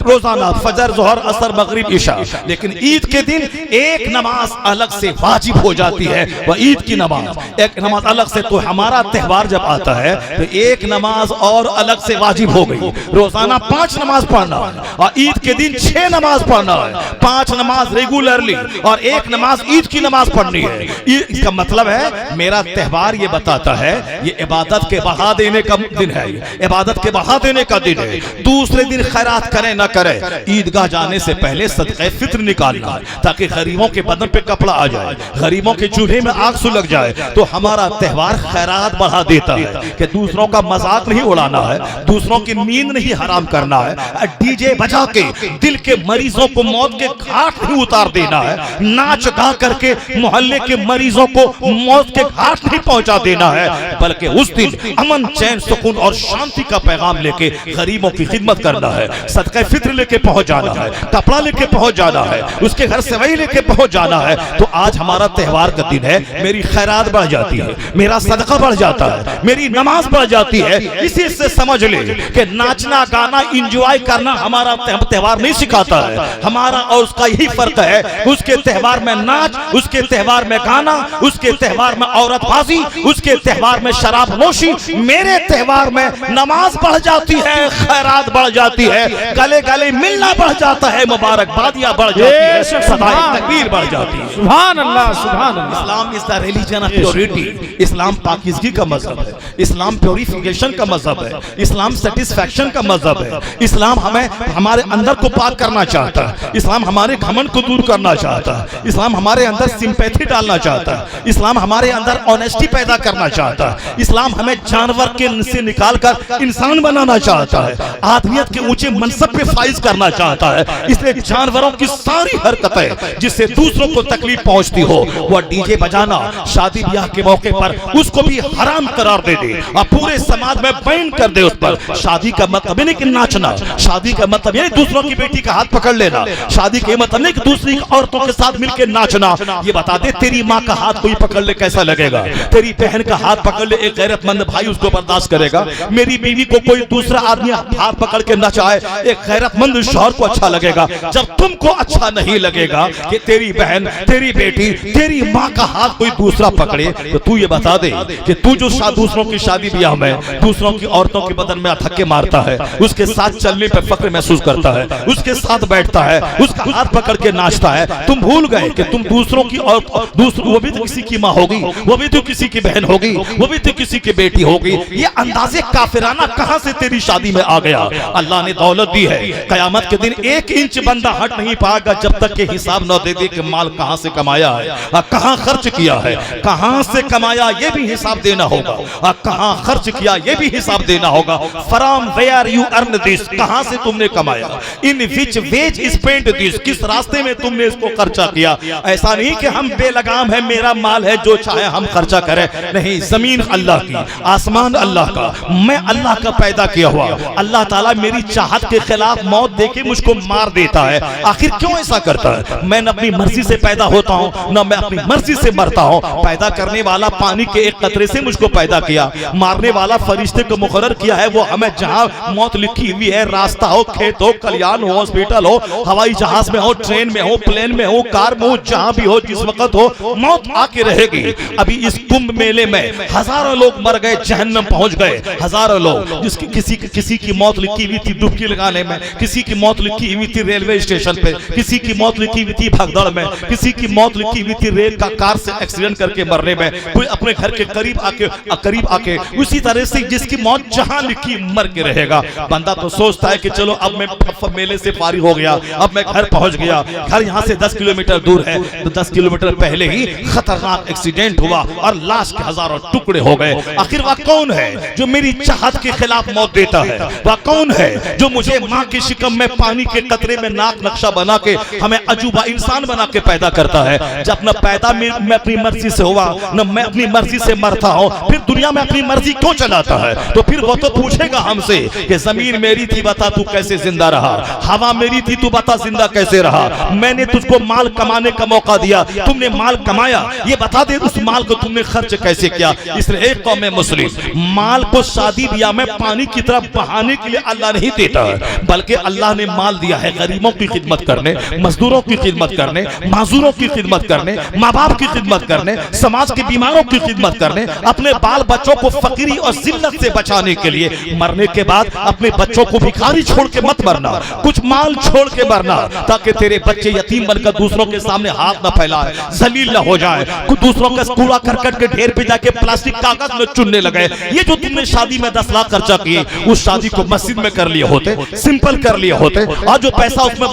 रोजाना फजर, जोहर, असर, मगरिब, इशा, लेकिन ईद के दिन एक नमाज अलग से वाजिब हो जाती है, वह ईद की नमाज, एक नमाज अलग से। तो हमारा त्यौहार जब आता है तो एक नमाज और अलग से वाजिब हो गई, रोजाना 5 नमाज पढ़ना है, और ईद के दिन 6 नमाज पढ़ना है, 5 नमाज रेगुलरली और एक नमाज ईद की नमाज पढ़नी है। इसका मतलब है मेरा त्यौहार ये बताता है ये इबादत के बहा देने का दिन है, इबादत के बहा देने का दिन है। दूसरे दिन खैरात करें ना करें, ईदगाह जाने से पहले सदक़े फित्र निकालना, ताकि गरीबों के बदन पे कपड़ा आ जाए, गरीबों के चूल्हे में आग सुलग जाए। तो हमारा त्यौहार खैरात बढ़ा देता है कि दूसरों का मजाक नहीं उड़ाना है, दूसरों की नींद नहीं हराम करना है, डीजे बजा के दिल के मरीजों को मौत के घाट नहीं उतार देना है, नाच गा करके मोहल्ले के मरीजों को मौत के घाट नहीं पहुंचा देना है, बल्कि उस दिन अमन, चैन, सुकून और शांति का पैगाम लेके गरीबों की खिदमत करना है, सदका फित्र लेके पहुंच जाना है, कपड़ा लेके पहुंच जाना है, उसके घर सेवई लेके पहुंच जाना है। तो आज हमारा त्यौहार का दिन है, मेरी खैरात बढ़ जाती है, मेरा सदका बढ़ जाता है, मेरी नमाज बढ़ जाती है। इसी से समझ ले कि नाचना गाना इंजॉय करना हमारा त्यौहार नहीं सिखाता है, हमारा और उसका यही फर्क है, उसके त्यौहार में नाच, उसके त्यौहार में गाना, उसके त्यौहार में औरतबाजी, उसके त्यौहार में शराब नोशी, मेरे त्यौहार में नमाज बढ़ जाती है, खैरात बढ़ जाती है, गले गले मिलना बढ़ जाता है, मुबारकबादियां बढ़ जाती है, सदाए तकबीर बढ़ जाती है। सुभान अल्लाह, सुभान अल्लाह। Islam is the religion of purity, इस्लाम पाकीज़गी का मजहब है, इस्लाम प्योरिफिकेशन का मजहब है, इस्लाम सेटिस्फैक्शन का मजहब है, इस्लाम हमें हमारे अंदर को पाक करना चाहता है, इस्लाम हमारे घमंड को दूर करना चाहता है, इस्लाम हमारे अंदर सिंपैथी डालना चाहता है, इस्लाम हमारे अंदर ऑनेस्टी पैदा करना चाहता है, इस्लाम हमें जानवर के से निकालकर इंसान बनाना चाहता है, आदमियत के ऊंचे मनसब पे फाइज करना चाहता है। इसलिए जानवरों की सारी हरकतें जिससे दूसरों को तकलीफ पहुंचती हो, वह डीजे बजाना शादी ब्याह के मौके पर उसको भी हराम करार दे दे और पूरे समाज में बैन कर दे उस पर। शादी का मतलब नहीं कि नाचना, शादी का मतलब ये दूसरों की बेटी का हाथ पकड़ लेना, शादी के मतलब नहीं कि दूसरी औरतों के साथ मिलकर नाचना। ये बता दे, तेरी माँ का हाथ कोई पकड़ ले कैसा लगेगा? तेरी बहन का हाथ पकड़ ले एक गैरतमंद भाई उसको बर्दाश्त करेगा? मेरी बीवी को कोई दूसरा आदमी हाथ पकड़ के नचाए, एक गैरतमंद शौहर को अच्छा लगेगा। जब तुमको अच्छा नहीं लगेगा कि तेरी बहन, तेरी बेटी, तेरी माँ का हाथ कोई दूसरा पकड़े, तो तू ये बता दे कि तू जो दूसरों की शादी ब्याह में दूसरों की औरतों के बदन में धक्के मारता है, उसके साथ चलने पर फक्र महसूस करता है, उसके साथ बैठता है, उसका हाथ पकड़ के नाचता है, तुम भूल गए कि तुम दूसरों की और वो भी तो किसी की माँ होगी, वो भी तो किसी की बहन होगी, वो भी तो किसी की बेटी होगी। ये अंदाजे काफिराना कहां से तेरी शादी में आ गया? अल्लाह ने दौलत दी है, कयामत के दिन 1 इंच बंदा हट नहीं पाएगा जब तक के हिसाब न दे दे कि माल कहां से कमाया है, कहां खर्च किया है, कहां से कमाया ये भी हिसाब देना होगा, कहां खर्च किया ये भी हिसाब देना होगा। From where you earn this, कहां से तुमने कमाया, in which ways spent this, किस रास्ते में तुमने इसको खर्चा किया। ऐसा नहीं कि हम बेलगाम है, मेरा माल है, जो चाहे हम खर्चा करें, नहीं। जमीन अल्लाह की, आसमान अल्लाह का, मैं अल्लाह का पैदा किया हुआ। अल्लाह ताला मेरी चाहत के खिलाफ मौत देके मुझको मार देता है। आखिर क्यों ऐसा करता है? मैं न अपनी मर्जी से पैदा होता हूं, न मैं अपनी मर्जी से मरता हूं। पैदा करने वाला पानी के एक कतरे से मुझको पैदा किया, मारने वाला फरिश्ते को मुकर्रर किया है। वो हमें जहां मौत लिखी हुई है, रास्ता हो, खेत हो, कल्याण हो, हॉस्पिटल हो, हवाई जहाज में हो, ट्रेन में हो, प्लेन में हो, कार में हो, जहां भी हो, जिस वक्त हो, मौत आके रहेगी। अभी इस कुंभ मेले में हजारों लोग मर गए, जहन्नम पहुंच गए, हजारों लोग, जिसकी किसी की मौत लिखी हुई थी डुबकी लगाने खाने में, किसी की मौत लिखी हुई थी रेलवे स्टेशन पे, किसी की मौत लिखी हुई थी भगदड़ में, किसी की मौत लिखी हुई थी रेल का कार से एक्सीडेंट करके मरने में, कोई अपने घर के करीब आके उसी तरह से जिसकी मौत जहां लिखी मर के रहेगा। बंदा तो सोचता है कि चलो अब मैं मेले से फारिग हो गया, अब मैं घर पहुंच गया। घर यहां से 10 किलोमीटर दूर है, तो 10 किलोमीटर पहले ही खतरनाक एक्सीडेंट हुआ और लाश के हजारों टुकड़े हो गए। आखिर वह कौन है जो मेरी चाहत के खिलाफ मौत देता है? वह कौन है जो मुझे मां के शिकम में पानी के कतरे में नाक नक्शा बना के हमें अजूबा इंसान बना के पैदा करता है? जब न पैदा मैं अपनी मर्जी से हुआ, न मैं अपनी मर्जी से मरता हूं, फिर दुनिया में अपनी मर्जी क्यों चलाता है? तो फिर वो तो पूछेगा हमसे कि जमीन मेरी थी, बता तू कैसे जिंदा रहा? हवा मेरी थी, तू बता जिंदा कैसे रहा? मैंने तुझको माल कमाने का मौका दिया, तुमने माल कमाया, ये बता दे उस माल को तुमने खर्च कैसे किया? इसलिए कौम मुस्लिम माल को शादी ब्याह में पानी की तरफ बहाने के लिए अल्लाह नहीं देता है, बल्कि अल्लाह ने माल दिया है गरीबों की खिदमत करने, मजदूरों की खिदमत करने, माजूरों की खिदमत करने, माँ बाप की खिदमत करने, समाज के बीमारों की खिदमत करने, अपने बाल बच्चों को फकीरी और जिल्लत से बचाने के लिए। मरने के बाद अपने बच्चों को भिखारी छोड़ के मत मरना, कुछ माल छोड़ के मरना, ताकि तेरे बच्चे यतीम बनकर दूसरों के सामने हाथ न फैलाए, जलील न हो जाए, कुछ दूसरों का कूड़ा करकट के ढेर पे जाके प्लास्टिक कागज में चुनने लगे। ये जो तुमने शादी में 10 लाख खर्चा किए, उस शादी को मस्जिद में कर लिए होते, सिंपल कर लिए होते, और जो पैसा उसमें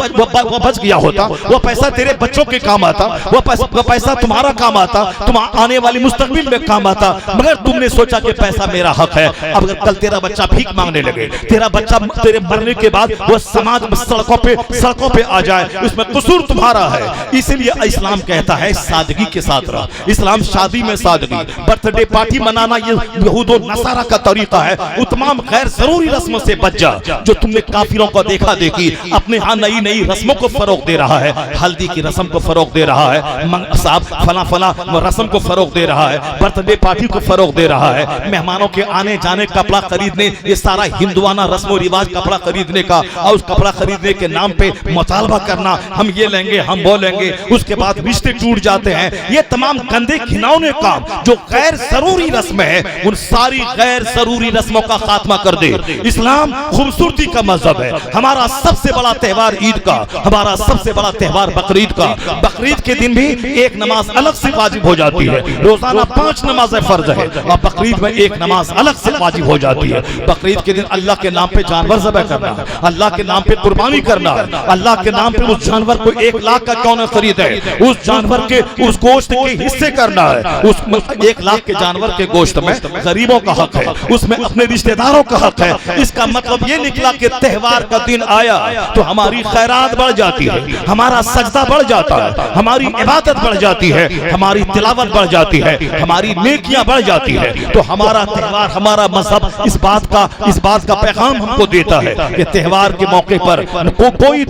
बच गया होता, वो पैसा तेरे बच्चों के काम आता, वो पैसा तुम्हारा काम आता, तुम आने वाली मुस्तकबिल में काम आता। मगर तुमने सोचा कि पैसा मेरा हक है। अब अगर कल तेरा बच्चा भीख मांगने लगे, तेरा बच्चा तेरे मरने के बाद वो समाज में सड़कों पे आ जाए, उसमें कसूर तुम्हारा है। इसलिए इस्लाम कहता है सादगी के साथ रह। इस्लाम शादी में सादगी, बर्थडे पार्टी मनाना ये यहूद और नसारा का तरीका है। तमाम गैर जरूरी रस्मों से बच जा। जो तुमने काफिरों को देखा देखी अपने यहाँ नई नई रस्मों को फरोग दे रहा है, हल्दी की रस्म को फरोग दे रहा है, साहब फला रस्म को फरोग दे रहा है, बर्थडे पार्टी को फरोग दे रहा है, मेहमानों के आने जाने कपड़ा खरीदने, ये सारा हिंदुआना रस्म और रिवाज कपड़ा खरीदने का, और उस कपड़ा खरीदने के नाम पे मुतालबा करना, हम ये लेंगे, हम वो लेंगे, उसके बाद रिश्ते टूट जाते हैं। ये तमाम गंदे घिनौने काम जो गैर जरूरी रस्म है, उन सारी गैर जरूरी रस्मों का खात्मा कर दे। इस्लाम खूबसूरती का मजहब है। हमारा सबसे बड़ा त्योहार ईद का, हमारा सबसे बड़ा त्योहार बकरीद का। बकरीद के दिन भी एक नमाज अलग से वाजिब हो जाती है। रोजाना 5 नमाजें फर्ज है, और बकरीद में एक नमाज अलग से वाजिब हो जाती है। बकरीद के दिन अल्लाह के नाम पे जानवर ज़बह करना, अल्लाह के नाम पे कुर्बानी करना, अल्लाह के नाम पे उस जानवर को 1 लाख का क्यों न खरीदे, उस जानवर के उस गोश्त के हिस्से करना है। उस 1 लाख के जानवर के गोश्त में गरीबों का हक है, उसमें अपने रिश्तेदारों का हक है। इसका मतलब ये निकला कि त्योहार का दिन आया तो हमारी खैरात बढ़ जाती है, हमारा सजदा बढ़ जाता है, हमारी इबादत बढ़ जाती है, हमारी तिलावत बढ़ जाती है, हमारी नेकियां बढ़ जाती है। तो हमारा त्योहार, हमारा मजहब इस बात का पैगाम हमको देता है कि त्योहार के मौके पर कोई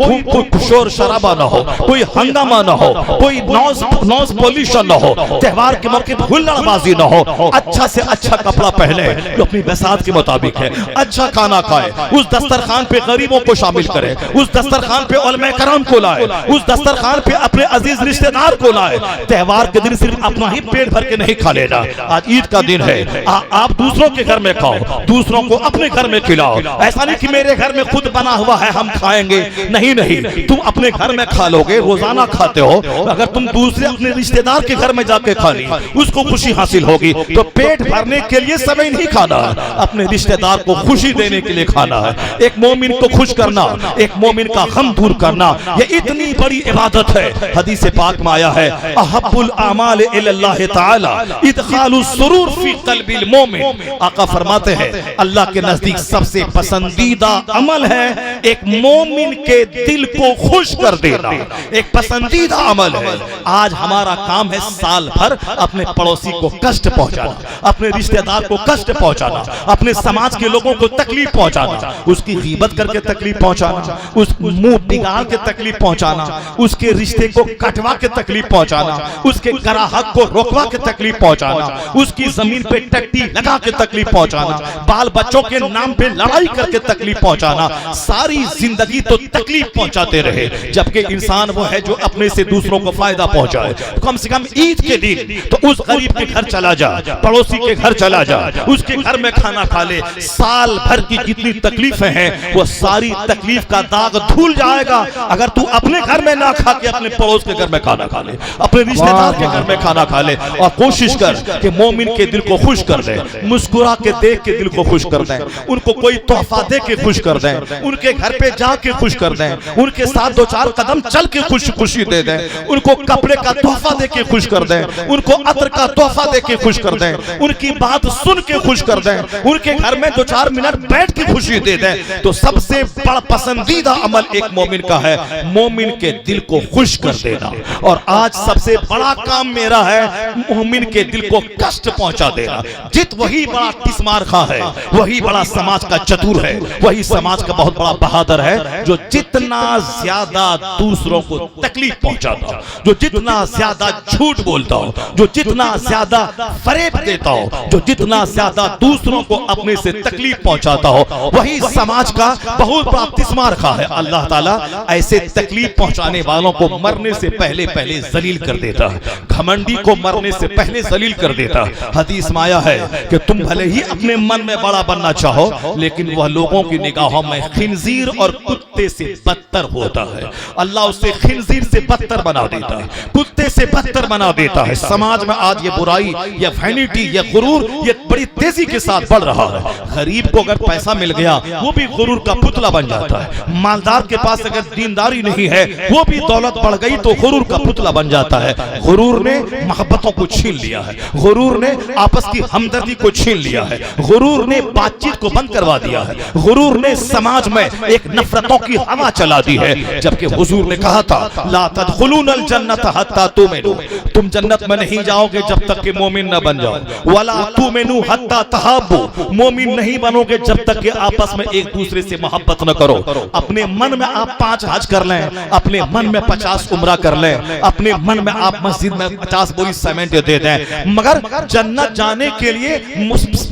शोर शराबा ना हो, कोई हंगामा ना हो, कोई नॉइज पॉल्यूशन ना हो, त्योहार के मौके पर हुल्लड़बाजी ना हो। अच्छा से अच्छा कपड़ा पहने जो अपनी बसात के मुताबिक है, अच्छा खाना खाए, उस दस्तरखान पे गरीबों को शामिल करे, उस दस्तरखान पे उलमा कराम को लाए, उस दस्तरखान पे अपने अजीज रिश्तेदार को लाए। त्योहार के दिन सिर्फ अपना ही पेट भर के नहीं खा लेना। आज ईद का दिन है, आप दूसरों के घर में खाओ, दूसरों को अपने घर में खिलाओ। ऐसा नहीं कि मेरे घर में खुद बना हुआ है हम खाएंगे, नहीं नहीं, तुम अपने घर में खा लोगे, रोजाना खाते हो। अगर तुम दूसरे अपने रिश्तेदार के घर में जाके खा ली, उसको खुशी हासिल होगी। तो पेट भरने के लिए समय नहीं खाना है, अपने रिश्तेदार को खुशी देने के लिए खाना है। एक मोमिन को खुश करना, एक मोमिन का गम दूर करना, ये इतनी बड़ी इबादत है। हदीस पाक में आया है, अहब्बुल आमाल इलल्लाह ताला इदखालुस सुरूर फी क़ल्बिल मोमिन। आका फरमाते हैं अल्लाह के नजदीक सबसे पसंदीदा अमल है एक मोमिन के दिल को खुश कर देना, एक पसंदीदा अमल है। आज हमारा काम है साल भर अपने पड़ोसी को कष्ट पहुंचाना, अपने रिश्तेदार को कष्ट पहुंचाना, अपने समाज के लोगों को तकलीफ पहुंचाना, उसकी गीबत करके तकलीफ पहुंचाना, उस मुंह बिगाड़ के तकलीफ पहुंचाना, उसके रिश्ते को कटवा के तकलीफ पहुंचाना, उसके ग्राहक को रोकवा के तकलीफ पहुंचाना, उसकी जमीन पे टट्टी लगा के तकलीफ पहुंचाना, बाल बच्चों के नाम पे लड़ाई करके तकलीफ पहुंचाना। सारी जिंदगी तो तकलीफ पहुंचाते रहे, जबकि इंसान वो है जो अपने से दूसरों को फायदा पहुंचाए। कम से कम ईद के दिन तो उस गरीब के घर चला जा, पड़ोसी के घर चला जा, उसके घर में खाना खा ले। साल भर की जितनी तकलीफें हैं वो सारी तकलीफ का दाग धुल जाएगा अगर तू अपने घर में ना खा के अपने पड़ोस के घर में खाना खा ले, अपने रिश्तेदार के घर में खाना खा ले। और कोशिश कर कि मोमिन के दिल को खुश कर दे, मुस्कुरा के देख के दिल को खुश कर दे, उनको कोई तोहफा दे के खुश कर दे, उनके घर पे जाके खुश कर दे, उनके साथ दो चार कदम चल के खुशी दे दे, उनको कपड़े का तोहफा दे के खुश कर दे, उनको अतर का तोहफा दे के खुश कर दे, उनकी बात सुन के खुश कर दे, उनके घर में दो चार मिनट बैठ के खुशी दे दे। तो सबसे बड़ा पसंदीदा अमल एक मोमिन का है मोमिन के दिल को खुश कर देना। और आज सबसे बड़ा काम मेरा है मोमिन के दिल को कष्ट पहुंचा देना। जित वही बड़ा तिस्मार खा है, वही बड़ा समाज का चतुर है, वही समाज का बहुत बड़ा बहादुर है जो जितना ज्यादा दूसरों को तकलीफ पहुंचाता हो, जो जितना ज्यादा झूठ बोलता हो, जो जितना ज्यादा फरेब देता हो, जो जितना ज्यादा दूसरों को अपने से तकलीफ पहुंचाता हो, वही समाज का बहुत बड़ा तिस्मार खा है। अल्लाह ताला ऐसे तकलीफ पहुंचाने वालों को मरने से पहले जलील कर देता है, घमंडी को मरने से पहले जलील कर देता है। हदीस में आया है कि तुम भले ही अपने मन में बड़ा बनना चाहो, लेकिन वह लोगों की निगाहों में खिंजीर और कुत्ते से बदतर होता है। अल्लाह उसे खिंजीर से बदतर बना देता है, कुत्ते से बदतर बना देता है। समाज में आज ये बुराई, ये वैनिटी, ये गुरूर, ये बड़ी तेजी के साथ बढ़ रहा है। गरीब को अगर पैसा मिल गया वो भी गुरूर का पुतला बन जाता है। मालदार के पास अगर दीनदारी नहीं है वो भी दौलत बढ़ गई तो गुरूर का पुतला बन जाता है। गुरूर ने मोहब्बतों को छीन लिया है, गुरूर ने आपस की हमदर्दी को छीन लिया है, गुरूर ने बातचीत को बंद करवा दिया है, गुरूर ने समाज में एक नफरतों की हवा चला दी है। जबकि हुजूर ने कहा था ला तदखुलूनल जन्नत हत्ता तुमिनू, तुम जन्नत में नहीं जाओगे जब तक कि मोमिन न बन जाओ। वला तुमिनू हत्ता तहाब्बू, मोमिन नहीं बनोगे जब तक कि आपस में एक दूसरे से मोहब्बत न करो। अपने मन में आप 5 हज कर लें, अपने मन में 50 उम्रा कर लें, अपने मन में आप मस्जिद में 50 बोरी सीमेंट दे दें, मगर जन्नत जाने के लिए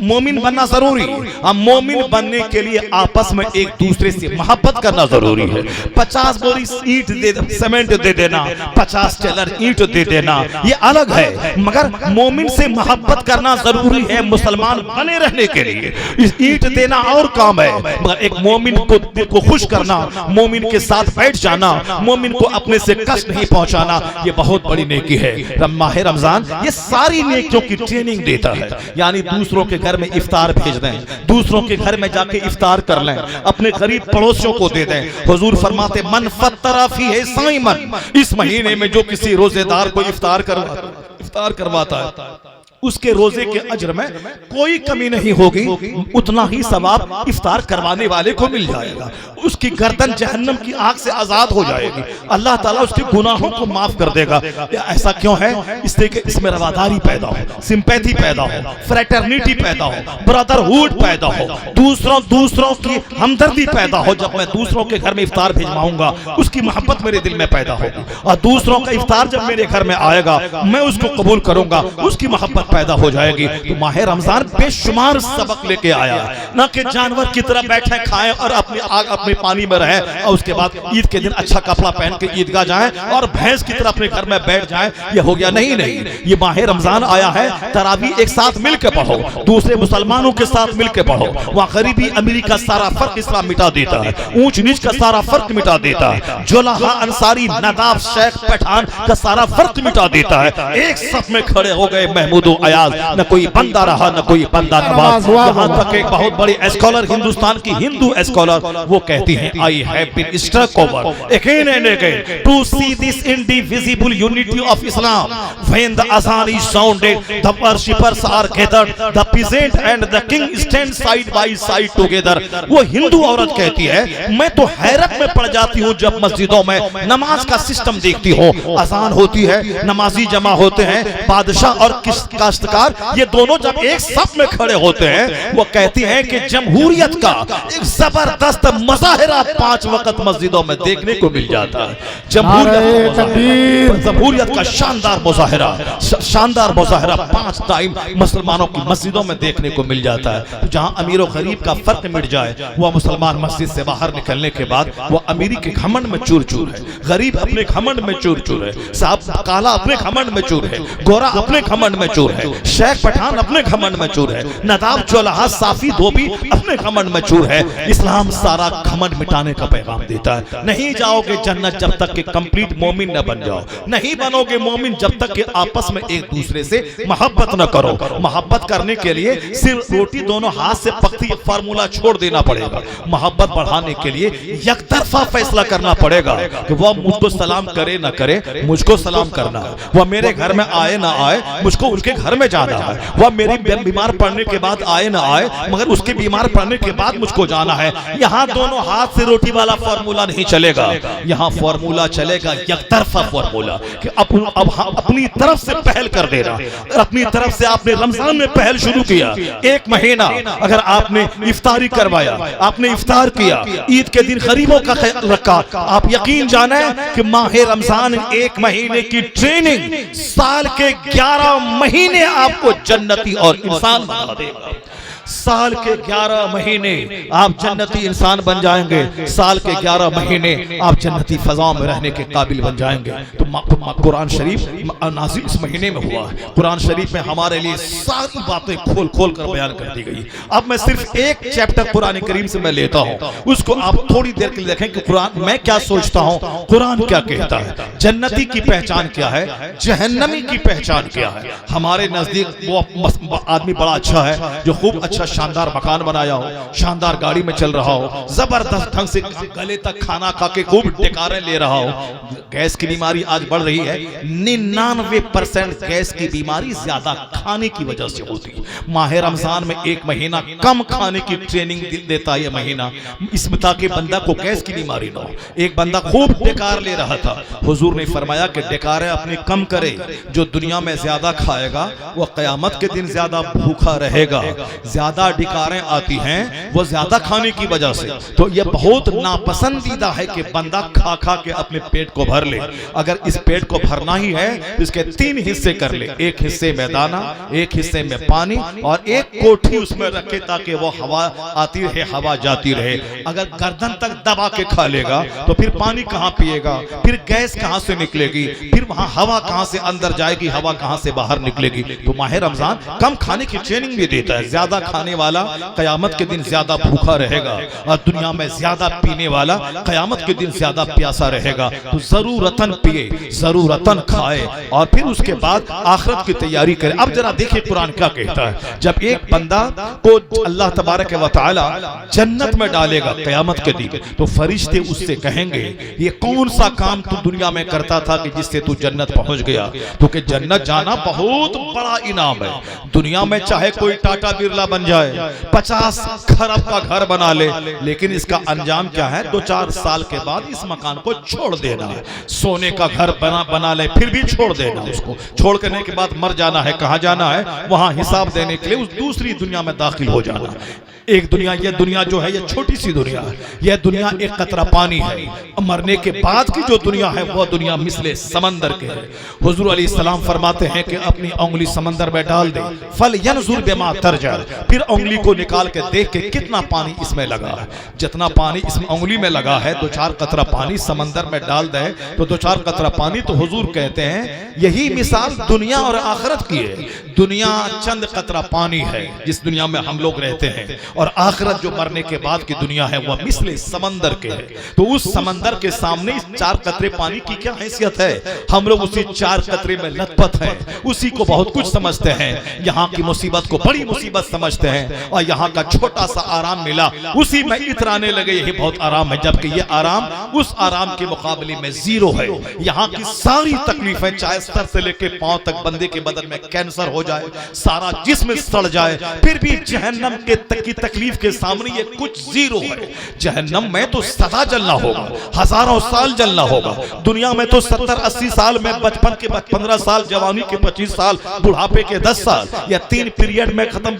मोमिन बनना जरूरी है। मोमिन बनने के लिए आपस में एक दूसरे से मोहब्बत करना जरूरी है। 50 बोरी ईंट दे सीमेंट दे देना, 50 टेलर ईंट दे देना ये अलग है, मगर मोमिन से मोहब्बत करना जरूरी है मुसलमान बने रहने के लिए। इस ईंट देना और काम है, मगर एक मोमिन को दिल को खुश करना, मोमिन के साथ बैठ जाना, मोमिन को अपने से कष्ट नहीं पहुंचाना, ये बहुत बड़ी नेकी है। माह रमजान ये सारी नेकियों की ट्रेनिंग देता है। यानी दूसरों के घर में इफ्तार भेज दें, दूसरों के घर में जाके इफ्तार कर लें, अपने गरीब पड़ोसियों को दे दें। हुजूर फरमाते मन फत्तरा फीहे साइमन, इस महीने में जो किसी रोजेदार को इफ्तार करवाता है उसके रोजे के अजर में कोई कमी नहीं होगी, उतना ही सवाब इफ्तार करवाने वाले को मिल जाएगा। उसकी गर्दन जहन्नम की आग से आजाद हो जाएगी, अल्लाह ताला उसके गुनाहों को माफ कर देगा। ऐसा क्यों है? इसलिए कि इसमें रवादारी पैदा हो, सिंपैथी पैदा हो, फ्रेटर्निटी पैदा हो, ब्रदरहुड पैदा हो, दूसरों की हमदर्दी पैदा हो। जब मैं दूसरों के घर में इफ्तार भिजवाऊंगा उसकी मोहब्बत मेरे दिल में पैदा होगी, और दूसरों का इफ्तार जब मेरे घर में आएगा मैं उसको कबूल करूंगा, उसकी मोहब्बत पैदा हो जाएगी। तो माह रमजान बेशुमार सबक लेके आया है, ना कि जानवर की तरह बैठे खाएं और अपने पानी में रहें और उसके बाद ईद के दिन अच्छा कपड़ा पहन के ईदगाह जाएं और भैंस की तरह अपने घर में बैठ जाएं। ये हो गया नहीं, ये माह रमजान आया है, तरावी एक साथ मिलकर पढ़ो, दूसरे मुसलमानों के साथ मिलकर पढ़ो। वहाँ गरीबी अमीरी का सारा फर्क इस्लाम मिटा देता है, ऊंच नीच का सारा फर्क मिटा देता है, जुलाहा अंसारी नदाफ शेख पठान का सारा फर्क मिटा देता है। एक सफ में खड़े हो गए महमूद अयाज, न कोई बंदा रहा न कोई बंदा नवाज। यहाँ तक एक बहुत बड़ी स्कॉलर, हिंदुस्तान की हिंदू स्कॉलर, वो कहती हैं I have been struck over again and again to see this indivisible unity of Islam when the azan is sounded, the worshippers are gathered, the peasant and the king stand side by side together. वो हिंदू औरत कहती है मैं तो हैरत में पड़ जाती हूँ जब मस्जिदों में नमाज का सिस्टम देखती हूँ, अज़ान होती है, नमाजी जमा होते हैं, बादशाह और काश्तकार ये दोनों जब एक सफ में खड़े होते हैं, वो कहती हैं कि जमहूरियत का एक जबरदस्त मुजाहिरा 5 वक्त मस्जिदों में देखने को मिल जाता है। जमहूरियत का शानदार मुजाहिरा 5 टाइम मुसलमानों की मस्जिदों में देखने को मिल जाता है। तो जहां अमीर और गरीब का फर्क मिट जाए, वह मुसलमान मस्जिद से बाहर निकलने के बाद वो अमीरी के घमंड में चूर चूर है, गरीब अपने घमंड में चूर चूर है, साहब काला अपने घमंड में चूर है, गोरा अपने घमंड में चूर है, शेख पठान अपने घमंड में चूर है, नदाब चौलाहा साफी धोबी अपने घमंड में चूर है। इस्लाम सारा घमंड मिटाने का पैगाम देता है। नहीं जाओगे जन्नत जब तक कि कंप्लीट मोमिन न बन जाओ, नहीं बनोगे मोमिन जब तक कि आपस में एक दूसरे से मोहब्बत न करो। मोहब्बत करने के लिए सिर्फ रोटी दोनों हाथ से पकती फार्मूला छोड़ देना पड़ेगा। मोहब्बत बढ़ाने के लिए यकतरफा फैसला करना पड़ेगा कि वह मुझको सलाम करे ना करे, मुझको सलाम करना है। वह मेरे घर में आए ना आए, मुझको उनके घर में जाना है। वह मेरी बीमार पड़ने के बाद आए ना आए, मगर उसके बीमार पड़ने के बाद मुझको जाना है। यहाँ दोनों हाथ से रोटी वाला फॉर्मूला नहीं चलेगा, यहाँ फॉर्मूला चलेगा यकतरफा फॉर्मूला कि अब अपनी तरफ से पहल कर देना। अपनी तरफ से आपने रमजान में पहल शुरू किया, एक महीना अगर आपने इफ्तारी करवाया, आपने इफ्तार किया, ईद के दिन गरीबों का ख्याल रखा, आप यकीन जाने कि माह रमजान एक महीने की ट्रेनिंग साल के 11 महीने आपको जन्नती और इंसान बना देगा। साल के 11 महीने आप जन्नती इंसान बन जाएंगे, साल के 11 महीने आप जन्नती फजाओं में रहने के काबिल बन जाएंगे। तो कुरान शरीफ नाज़िल इस महीने में हुआ है। कुरान शरीफ में हमारे लिए सारी बातें खोल खोल कर बयान कर दी गई। अब मैं सिर्फ एक चैप्टर कुरान करीम से मैं लेता हूँ, उसको आप थोड़ी देर के लिए देखें कि कुरान मैं क्या सोचता हूँ, कुरान क्या कहता है। जन्नती की पहचान क्या है, जहन्नमी की पहचान क्या है। हमारे नजदीक वो आदमी बड़ा अच्छा है जो खूब अच्छा शानदार मकान बनाया हो, शानदार गाड़ी में चल रहा हो, जबरदस्त ढंग से गले तक खाना खा के खूब टिकारे ले रहा हो। गैस की बीमारी आज बढ़ रही है, 99% गैस की बीमारी ज्यादा खाने की वजह से होती है। माह रमजान में एक महीना कम खाने की ट्रेनिंग देता है ये महीना, इसमें ताकि बंदा को गैस की बीमारी ना हो। एक बंदा खूब टिकार ले रहा था, हुजूर ने फरमाया कि टिकारे अपने कम करे, जो दुनिया में ज्यादा खाएगा वो कयामत के दिन ज्यादा भूखा रहेगा। ज्यादा डिकारें आती हैं वो ज्यादा खाने की वजह से। तो ये बहुत नापसंदीदा है कि बंदा खा खा के अपने पेट को भर ले। अगर इस पेट को भरना ही है तो इसके 3 हिस्से कर ले, एक हिस्से में दाना, एक हिस्से में पानी और एक कोठी उसमें रखे ताकि वो हवा आती रहे, हवा जाती रहे। अगर गर्दन तक दबा के खा लेगा तो फिर पानी कहाँ पिएगा, फिर गैस कहाँ से निकलेगी, फिर वहां हवा कहाँ से अंदर जाएगी, हवा कहाँ से बाहर निकलेगी। तो माह रमजान कम खाने की ट्रेनिंग भी देता है। ज्यादा खाने वाला कयामत के दिन ज्यादा भूखा रहेगा और दुनिया में ज्यादा पीने वाला कयामत के दिन ज्यादा प्यासा रहेगा। तो जरूरतन पिए, जरूरतन खाए और फिर उसके बाद आखिरत की तैयारी करे। अब जरा देखिए कुरान क्या कहता है। जब एक बंदा को अल्लाह तबारक व तआला जन्नत में डालेगा कयामत के दिन, तो फरिश्ते उससे कहेंगे ये कौन सा काम तू दुनिया में करता था कि जिससे तू जन्नत पहुंच गया। तो कि जन्नत जाना बहुत बड़ा इनाम है। दुनिया में चाहे कोई टाटा बिरला बन जाए, 50 खरब का घर बना ले, लेकिन इसका अंजाम क्या है, 2-4 साल के बाद इस मकान को छोड़ देना है। सोने का घर बना ले फिर भी छोड़ देना, उसको छोड़ करने के बाद मर जाना है। कहाँ जाना है, वहां हिसाब देने के लिए उस दूसरी दुनिया में दाखिल हो जाना है। एक दुनिया, यह दुनिया जो है यह छोटी सी दुनिया है, यह दुनिया एक कतरा पानी है। मरने के बाद की जो दुनिया है वह दुनिया मिसले समंदर के है। हुजूर अलैहिस्सलाम फरमाते हैं कि अपनी उंगली समंदर में डाल दे, फल यनजुर बिमा तरजा, फिर उंगली को निकाल के देख के कितना पानी इसमें लगा है। जितना पानी इस उंगली में लगा है, 2-4 कतरा पानी समंदर में डाल दे तो 2-4 कतरा पानी। तो हुजूर कहते हैं यही मिसाल दुनिया और आखिरत की है। दुनिया चंद कतरा पानी है जिस दुनिया में हम लोग रहते हैं, और आखिरत जो मरने के बाद की दुनिया है वह मिसले समंदर के है। तो उस समंदर के सामने इस 4 कतरे पानी की क्या हैसियत है। हम लोग उसी 4 कतरे में लथपथ हैं, उसी को बहुत कुछ समझते हैं। यहाँ की मुसीबत को बड़ी मुसीबत समझते हैं और यहाँ का छोटा सा आराम मिला उसी में इतराने लगे यही बहुत आराम है, जबकि ये आराम उस आराम के मुकाबले में जीरो है। यहाँ की सारी तकलीफें, चाहे सर से लेके पांव तक बंदे के बदन में कैंसर हो जाए, सारा जिस्म सड़ जाए, फिर भी जहन्नम के तकलीफ के सामने ये कुछ जीरो है। जहन्नम में तो सदा जलना होगा, हजारों साल जलना होगा। दुनिया में तो 70-80 साल में, बचपन के 15 साल, जवानी के 25 साल, बुढ़ापे के 10 साल, या 3 पीरियड में खत्म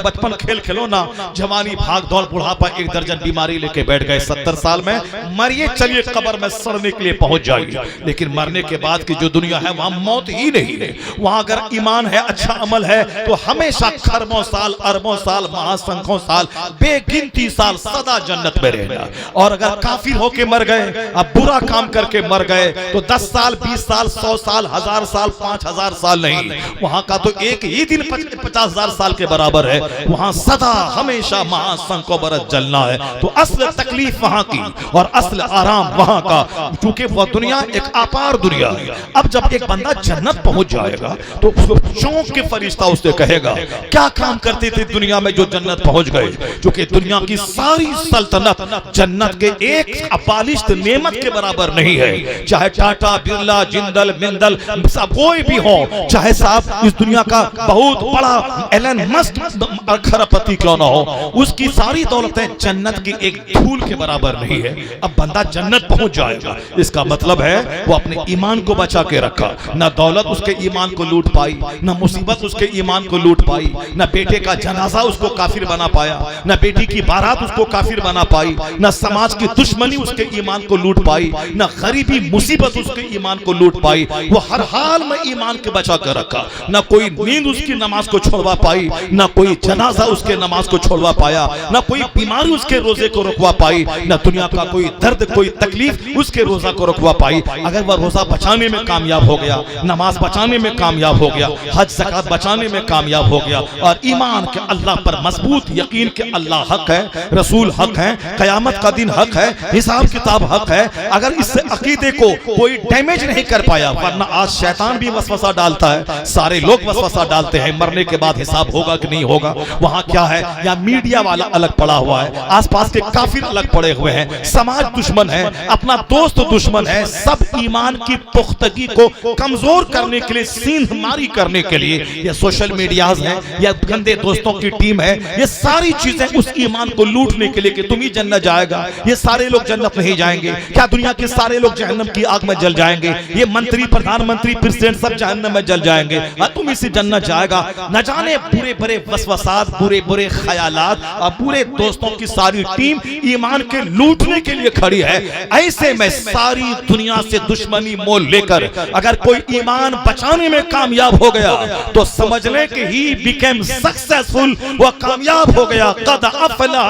बचपन खेल खेलो ना, जवानी भाग दौड़, बुढ़ापा एक दर्जन बीमारी लेके बैठ गए, 70 साल में मरिए चलिए कब्र में सड़ने के लिए पहुंच जाइए। लेकिन मरने के बाद की जो दुनिया है वहां मौत ही नहीं है। वहां अगर ईमान है, अच्छा अमल है, तो हमेशा खरबों साल, अरबों साल, महासंख्यों साल, बेगिनती साल सदा जन्नत में रहना। और अगर काफिर होके मर गए, अब बुरा काम करके मर गए, तो 10 साल, 20 साल, 100 साल, 1000 साल, 5000 साल नहीं, वहां का तो एक ही दिन 50,000 साल के बराबर है। वहां सदा हमेशा महासंख्यों बरस जलना है। तो असल तकलीफ वहां की और असल आराम वहां का, क्योंकि वह दुनिया एक अपार दुनिया है। अब जब एक बंदा जन्नत पहुंच जाएगा तो उसको चौंक के फरिश्ता उससे कहेगा, क्या काम करते थे दुनिया में जो जन्नत पहुंच गए? क्योंकि दुनिया की सारी सल्तनत जन्नत के एक अपालिश्त नेमत के बराबर नहीं है। चाहे टाटा, बिरला, जिंदल, मिंदल, कोई भी हो, चाहे साहब इस दुनिया का बहुत बड़ा एलन मस्क खरपति क्यों ना हो, उसकी सारी दौलतें जन्नत की एक धूल के बराबर नहीं है। अब बंदा जन्नत पहुंच जाएगा, इसका मतलब है वो अपने ईमान को बचा के रखा। न दौलत उसके ईमान को लूट पाई, न मुसीबत उसके ईमान को लूट पाई, न बेटे का जनाजा उसको काफिर बना पाया, न बेटी की बारात उसको काफिर बना पाई, न समाज की दुश्मनी उसके ईमान को लूट पाई, न गरीबी मुसीबत उसके ईमान को लूट पाई। वो हर हाल में ईमान के बचा कर रखा। न कोई नींद उसकी नमाज को छोड़वा पाई, न कोई जनाजा उसके नमाज को छोड़वा पाया, न कोई बीमारी उसके रोजे को रोकवा पाई, न दुनिया का कोई दर्द, कोई तकलीफ उसके रोजा को रोकवा पाई। अगर वह रोजा बचाने में कामयाब हो गया, नमाज बचाने में कामयाब हो गया, हज ज़कात बचाने में कामयाब हो गया, और ईमान के अल्लाह पर मजबूत यकीन के अल्लाह हक है, रसूल हक है, कयामत का दिन हक है, हिसाब किताब हक है, अगर इससे अकीदे को कोई डैमेज नहीं कर पाया, वरना आज शैतान भी वसवसा डालता है, सारे लोग वसवसा डालते हैं, मरने के बाद हिसाब होगा कि नहीं होगा। वहां क्या है, या मीडिया वाला अलग पड़ा हुआ है, आसपास के काफिर अलग पड़े हुए हैं, समाज दुश्मन है, अपना दोस्त दुश्मन है, सब ईमान की पुख्तगी को कमजोर करने के लिए, सींध मारी करने के लिए, ये सोशल मीडियाज है या गंदे दोस्तों की टीम है, ये सारी चीजें उस ईमान को लूटने के लिए कि तुम ही जन्नत जाएगा, ये सारे लोग जन्नत नहीं जाएंगे, क्या दुनिया के सारे लोग जहन्नम की आग में जल जाएंगे, ये मंत्री, प्रधानमंत्री, प्रेसिडेंट सब जहन्नम में जल जाएंगे, तुम इसी जन्नत जाएगा। न जाने बुरे बुरे वसवसात, बुरे बुरे ख्यालात और बुरे दोस्तों की सारी टीम ईमान के लूटने के लिए खड़ी है। ऐसे में सारी दुनिया से दुश्मनी मोल लेकर अगर कोई ईमान बचाने में कामयाब हो गया तो समझ ले कि ही बिकेम सक्सेसफुल, वह कामयाब हो गया। कद अफलह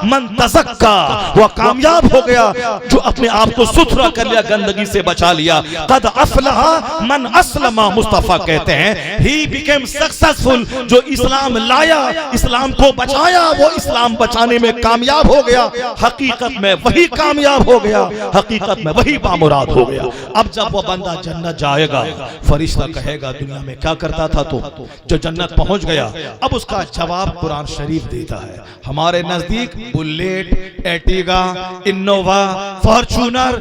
मन तज़क्का, वह कामयाब हो गया जो अपने आप को सुथरा कर लिया, गंदगी से बचा लिया। कद अफलह मन अस्लमा, मुस्तफा कहते हैं ही बिकेम सक्सेसफुल, जो इस्लाम लाया, इस्लाम को बचाया, वो इस्लाम बचाने में कामयाब हो गया। हकीकत में वही कामयाब हो गया, हकीकत में वही बामुराद हो गया। अब जब वो बंदा जन्नत जाएगा, फरिश्ता कहेगा दुनिया में क्या करता था तू, जो जन्नत पहुंच गया। अब उसका जवाब कुरान शरीफ देता है, हमारे नजदीक बुलेट, एर्टिगा, इनोवा, फॉर्च्यूनर,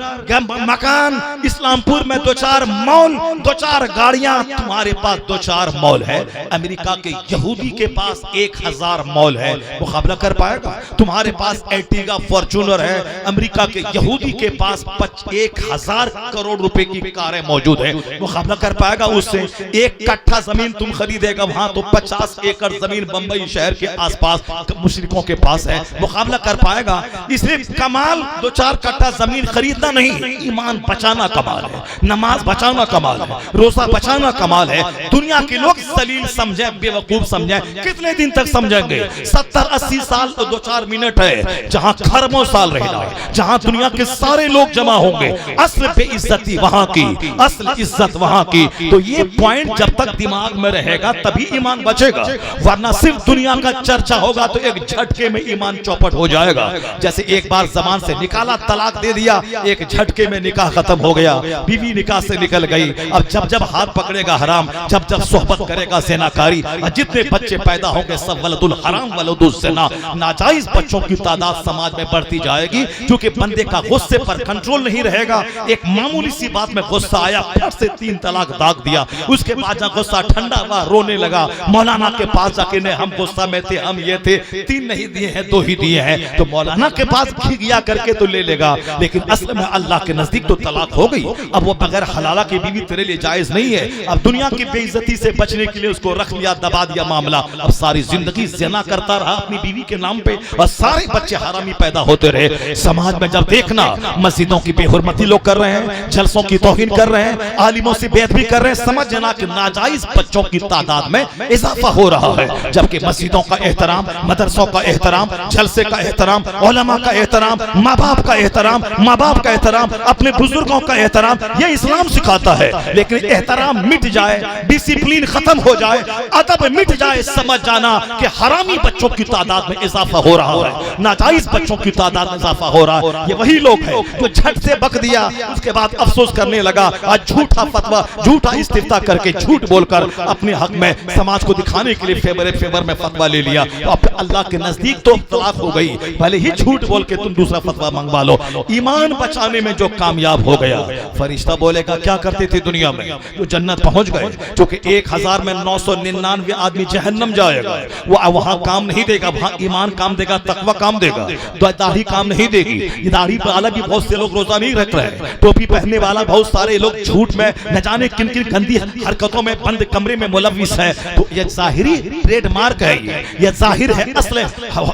मकान, इस्लामपुर में 2-4 मॉल, 2-4 गाड़ियां, तुम्हारे पास 2-4 मॉल है। अमेरिका के यहूदी के पास 1000 मॉल है, मुकाबला कर पाएगा? तुम्हारे पास एर्टिगा, फॉर्च्यूनर है, अमेरिका के यहूदी के पास 1000 करोड़ रुपए की कारें मौजूद है, मुकाबला कर पाएगा उससे? 1 कट्ठा जमीन तुम खरीदेगा वहां तो 50 एकड़ जमीन बंबई शहर के आसपास मुशरिकों के पास है, मुकाबला कर पाएगा? इसलिए कमाल 2-4 कट्ठा जमीन खरीदना नहीं, ईमान बचाना कमाल है, नमाज बचाना कमाल है, रोजा बचाना कमाल है। दुनिया के लोग जलील समझे, बेवकूफ समझे, कितने दिन तक समझेंगे? 70-80 साल तो 2-4 मिनट है, जहां खरबों साल रहना है, जहां दुनिया के सारे लोग जमा होंगे। असल पे इज्जती वहां की, असल इज्जत वहां की। तो ये पॉइंट जब तक दिमाग में रहेगा तभी ईमान बचेगा, वरना सिर्फ दुनिया का चर्चा होगा तो एक झटके में ईमान चौपट हो जाएगा। जैसे एक बार जबान से निकाला, तलाक दे दिया, एक झटके में निकाह खत्म हो गया, बीवी निकाह से निकल गई। अब जब जब हाथ पकड़ेगा हराम, जब जब सोहबत करेगा ज़िनाकारी, जितने बच्चे पैदा होंगे सब वलदुल हराम वलदुल ज़िना, नाजायज बच्चों की तादाद समाज में बढ़ती जाएगी, क्योंकि बंदे का गुस्से पर कंट्रोल नहीं रहेगा। एक मामूली सी बात में गुस्सा आया, फट से 3 तलाक दाग दिया, उसके बाद जब गुस्सा ठंडा हुआ, रोने लगा, मौलाना के पास जाके ने हम गुस्सा में थे, हम ये थे, 3 नहीं दिए हैं 2 ही दिए हैं, तो मौलाना के पास घिया करके तो ले लेगा, लेकिन असल में अल्लाह के नजदीक तो तलाक हो गई। अब वो बगैर हलाला की बीवी तेरे लिए जायज नहीं है। अब दुनिया की बेइज्जती से बचने के लिए उसको रख लिया, दबा दिया मामला, अब सारी जिंदगी ज़िना करता रहा अपनी बीवी के नाम पे और सारे बच्चे हरामी पैदा होते रहे। समाज में जब देखना मस्जिदों की बेहुरमती लोग कर रहे हैं, जलसों की तौहीन कर रहे हैं, आलिमों से बेअदबी कर रहे हैं, समझना कि नाजायज बच्चों की तादाद में इजाफा हो रहा है। जबकि मस्जिदों का एहतराम, मदरसों का एहतराम, जलसे का एहतराम, उलमा का एहतराम, माँ बाप का एहतराम, अपने बुजुर्गों का एहतराम, ये इस्लाम सिखाता है। लेकिन एहतराम मिट जाए, डिसिप्लिन खत्म हो जाए, अदब मिट जाए, समझ जाना कि हरामी बच्चों की तादाद में इजाफा हो रहा है, नाजायज बच्चों की तादाद में इजाफा हो रहा है। ये वही लोग हैं जो झट से बक दिया, उसके बाद अफसोस करने लगा, आज झूठा फतवा, झूठा इस्तिफ्ता करके झूठ बोलकर अपने हक में समाज को दिखाने के लिए फेवर में फतवा ले लिया। तो अब अल्लाह के नजदीक तो तलाक हो गई, भले ही झूठ बोल के तुम दूसरा फतवा मंगवा लो। ईमान बचाने में जो कामयाब हो गया, फरिश्ता बोलेगा क्या करते थे दुनिया में, जो जन्नत पहुंच गए, क्योंकि 1000 में 999 आदमी जहन्नम जाएगा, वो वहां काम नहीं देगा, वहां ईमान काम देगा, तकवा काम देगा, दाढ़ी काम नहीं देगी। ये दाढ़ी वाला भी बहुत से लोग रोजा नहीं रख रहे, टोपी पहनने वाला बहुत सारे लोग झूठ में न जाने किन किन गंदी हरकतों में बंद कमरे में मुलव्विस है। तो ये जाहिरी ट्रेडमार्क है, ये जाहिर है, असल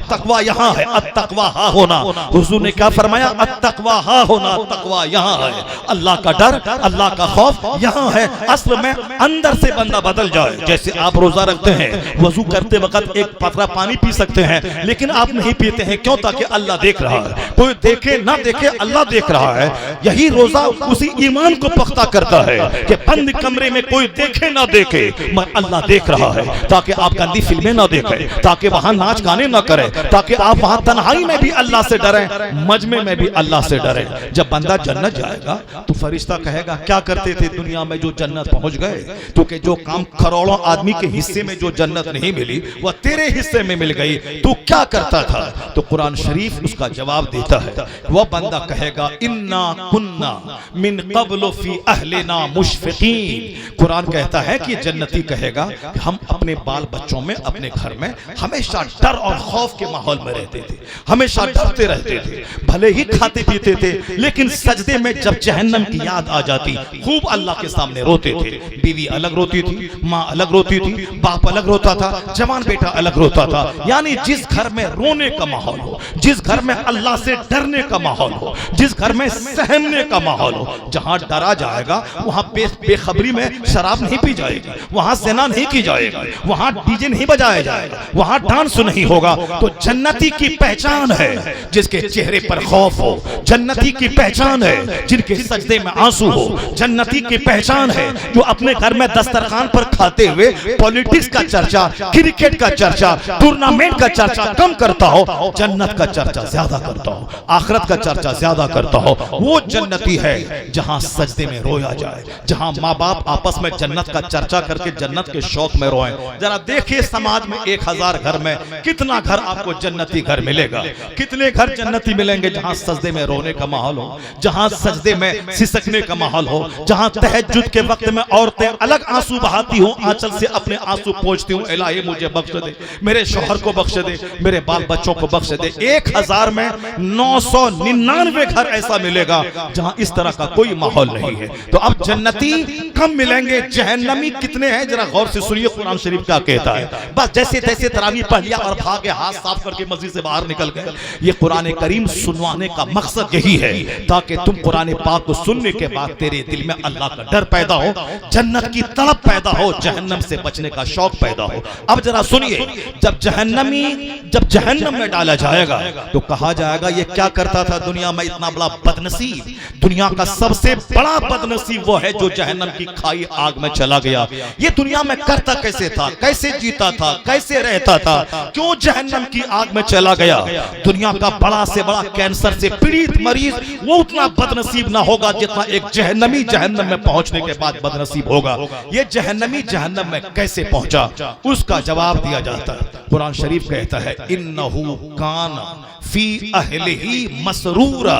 तकवा यहाँ है, अत्तकवा हा होना। हुजूर ने क्या फरमाया, अत्तकवा हा होना, तकवा यहाँ है, अल्लाह का डर, अल्लाह का खौफ यहाँ है। असल में अंदर से बंदा बदल जाए। जैसे आप रोजा रखते हैं, वजू करते वक्त एक पतरा पानी पी सकते हैं, लेकिन आप नहीं पीते हैं, क्यों? ताकि अल्लाह देख रहा है। कोई देखे ना देखे, अल्लाह देख रहा है। यही रोजा उसी ईमान को पख्ता करता है कि बंद कमरे में कोई देखे ना देखे, मैं अल्लाह देख रहा है, ताकि आप गंदी फिल्में ना देखें, ताकि वहां नाच गाने ना करें, ताकि आप वहां तन्हाई में भी अल्लाह से डरें, मजमे में भी अल्लाह से डरें। जब बंदा जन्नत जाएगा तो फरिश्ता कहेगा क्या करते थे दुनिया में जो जन्नत पहुंच गए, क्योंकि जो काम करोड़ों आदमी के हिस्से में जो जन्नत नहीं मिली वह तेरे हिस्से में मिल गई, तू क्या करता था? तो कुरान शरीफ उसका जवाब देता है। वह बंदा कहेगा इन्ना कुन्ना मिन क़ब्ल फी अहलिना मुशफ़िक़ीन। कुरान कहता है कि जन्नती कहेगा कि हम अपने बाल बच्चों में, अपने घर में हमेशा डर और खौफ के माहौल में रहते थे, हमेशा डरते रहते थे, भले ही खाते पीते थे, लेकिन सजदे में जब जहन्नम की याद आ जाती खूब अल्लाह के सामने रोते थे। बीवी अलग रोती थी, माँ अलग रोती थी, बाप अलग रोता था, जवान बेटा अलग रोता था। यानी जिस घर में रोने का माहौल हो, जिस घर में अल्लाह से डरने का माहौल हो, जिस घर में सहमने का माहौल हो, जहां डरा जाएगा वहां बेखबरी में शराब नहीं पी जाएगी, वहां ज़िना नहीं की जाएगी, वहां डीजे नहीं बजाया जाएगा, वहां डांस नहीं होगा। तो जन्नती की पहचान है जिसके चेहरे पर खौफ हो, जन्नती की पहचान है जिनके सजदे में आंसू हो, जन्नती की पहचान है जो अपने घर में दस्तरखान पर खाते हुए पॉलिटिक्स का चर्चा, क्रिकेट का चर्चा, टूर्नामेंट का चर्चा कम करता हो, जन्नत का चर्चा ज्यादा करता हो, आखिरत का चर्चा ज्यादा करता हो। वो जन्नती है जहां सजदे में रोया जाए, जहां माँ बाप आपस में जन्नत का चर्चा करके जन्नत के शौक में रोएं। जरा देखिए समाज में 1000 घर में कितना घर आपको जन्नती घर मिलेगा, कितने घर जन्नती मिलेंगे जहां सजदे में रोने का माहौल हो, जहां सजदे में सिसकने का माहौल हो, जहां तहज्जुद के वक्त में औरतें अलग आंसू बहाती हो, आंचल से अपने आंसू पोंछती हूं, इलाही मुझे बख्श दे, मेरे शौहर को बख्श दे, मेरे बाल बच्चों को बख्श दे। 1000 में 999 घर ऐसा मिलेगा जहां इस तरह का कोई माहौल नहीं है। तो अब जन्नती कम मिलेंगे, जहन्नमी कितने हैं? जरा गौर से सुनिए कुरान शरीफ क्या कहता है। बस जैसे तैसे तरावी पढ़ लिया और भागे हाथ साफ करके मस्जिद से बाहर निकल गए। ये कुरान करीम सुनवाने का मकसद यही है ताकि तुम कुरान पाक को सुनने के बाद तेरे दिल में अल्लाह का डर पैदा हो, जन्नत की तलब पैदा हो, जहन्नम से बचने का शौक पैदा हो। अब जरा सुनिए, जब जहन्नम में डाला जाएगा तो कहा जाएगा ये क्या करता था दुनिया में, इतना बड़ा बदनसीब। दुनिया का सबसे बड़ा बदनसीब वो है जो जहन्नम की खाई आग में चला गया। ये दुनिया में करता कैसे था, कैसे जीता था, कैसे रहता था, क्यों जहन्नम की आग में चला गया? दुनिया का बड़ा से बड़ा कैंसर से पीड़ित मरीज वो उतना बदनसीब ना होगा जितना एक जहन्नमी जहन्नम में पहुंचने के बाद बदनसीब होगा। ये जहन्नमी जहन्नम में कैसे पहुंचा, उसका जवाब दिया जाता है। कुरान शरीफ कहता है इन्नहु कान फी अहलिही मसरूरा।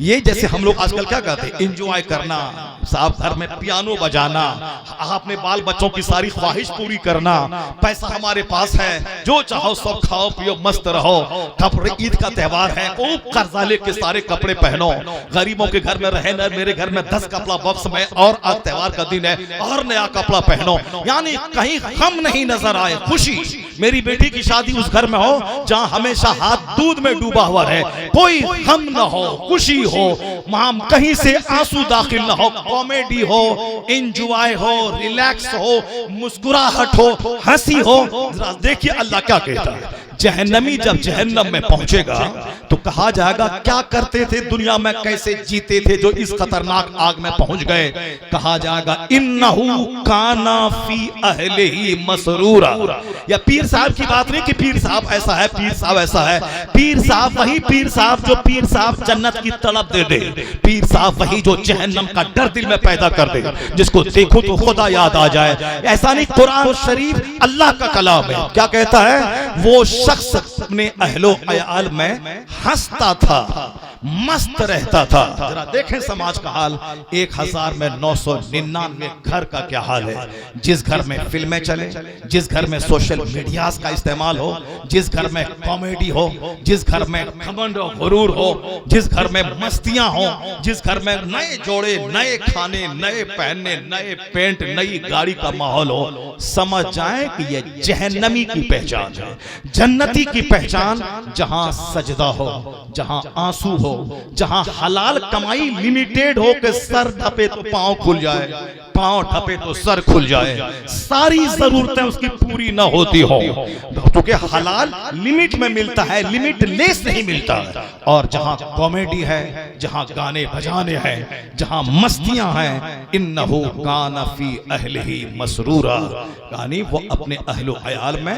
ये जैसे हम लोग आजकल क्या कहते हैं, एंजॉय करना, साहब घर में पियानो बजाना, अपने बाल बच्चों की सारी ख्वाहिश पूरी करना, पैसा हमारे पास है, जो चाहो सब खाओ पियो मस्त रहो, कपड़े ईद का त्योहार है खूब कर्जा लेके सारे कपड़े पहनो, गरीबों के घर में रहे न, मेरे घर में 10 कपड़ा बॉक्स में और आज त्योहार का दिन है और नया कपड़ा पहनो, यानी कहीं गम नहीं नजर आए, खुशी। मेरी बेटी की शादी उस घर में हो जहां हमेशा हाथ दूध में डूबा हुआ है, कोई गम न हो, खुशी हो, वहां कहीं से आंसू दाखिल न हो, कॉमेडी हो, एंजॉय हो, रिलैक्स हो, मुस्कुराहट हो, हंसी हो। जरा देखिए अल्लाह क्या कहता है, जहन्नमी जब जहन्नम में पहुंचेगा तो कहा जाएगा क्या करते थे दुनिया में, कैसे जीते थे जो इस खतरनाक आग में पहुंच गए। कहा जाएगा इन्नहु काना फी अहलिही मसरूरा। या पीर साहब की बात नहीं कि पीर साहब ऐसा है, पीर साहब ऐसा है, पीर साहब वही पीर साहब जो पीर साहब जन्नत की तड़प दे दे, पीर साहब वही जो जहन्नम का डर दिल में पैदा कर दे, जिसको देखो तो खुदा याद आ जाए। ऐसा नहीं, कुरान शरीफ अल्लाह का कलाम है, क्या कहता है, वो शख्स अपने अहलो अयाल में हंसता था, मस्त रहता था। जरा देखें समाज का हाल, 1000 में 999 घर का क्या हाल है। जिस घर में फिल्में चले, जिस घर में सोशल मीडिया का इस्तेमाल हो, जिस घर में कॉमेडी हो, जिस घर में घमंड और गुरूर हो, जिस घर में मस्तियां हो, जिस घर में नए जोड़े, नए खाने, नए पहनने, नए पेंट, नई गाड़ी का माहौल हो, समझ जाएं कि ये जहन्नमी की पहचान है। जन्नती की पहचान जहां सजदा हो, जहां आंसू हो, जहां हलाल कमाई लिमिटेड हो के सर ढपे तो पांव खुल जाए, पांव ढपे तो सर खुल जाए, सारी जरूरतें उसकी पूरी ना होती हो, क्योंकि हलाल लिमिट में मिलता है, लिमिट लेस नहीं मिलता। और जहां कॉमेडी है, जहां गाने बजाने हैं, जहां मस्तियां हैं, इन्नहु काना फी अहलिही मसरूरा, यानी वो अपने अहलो अयाल में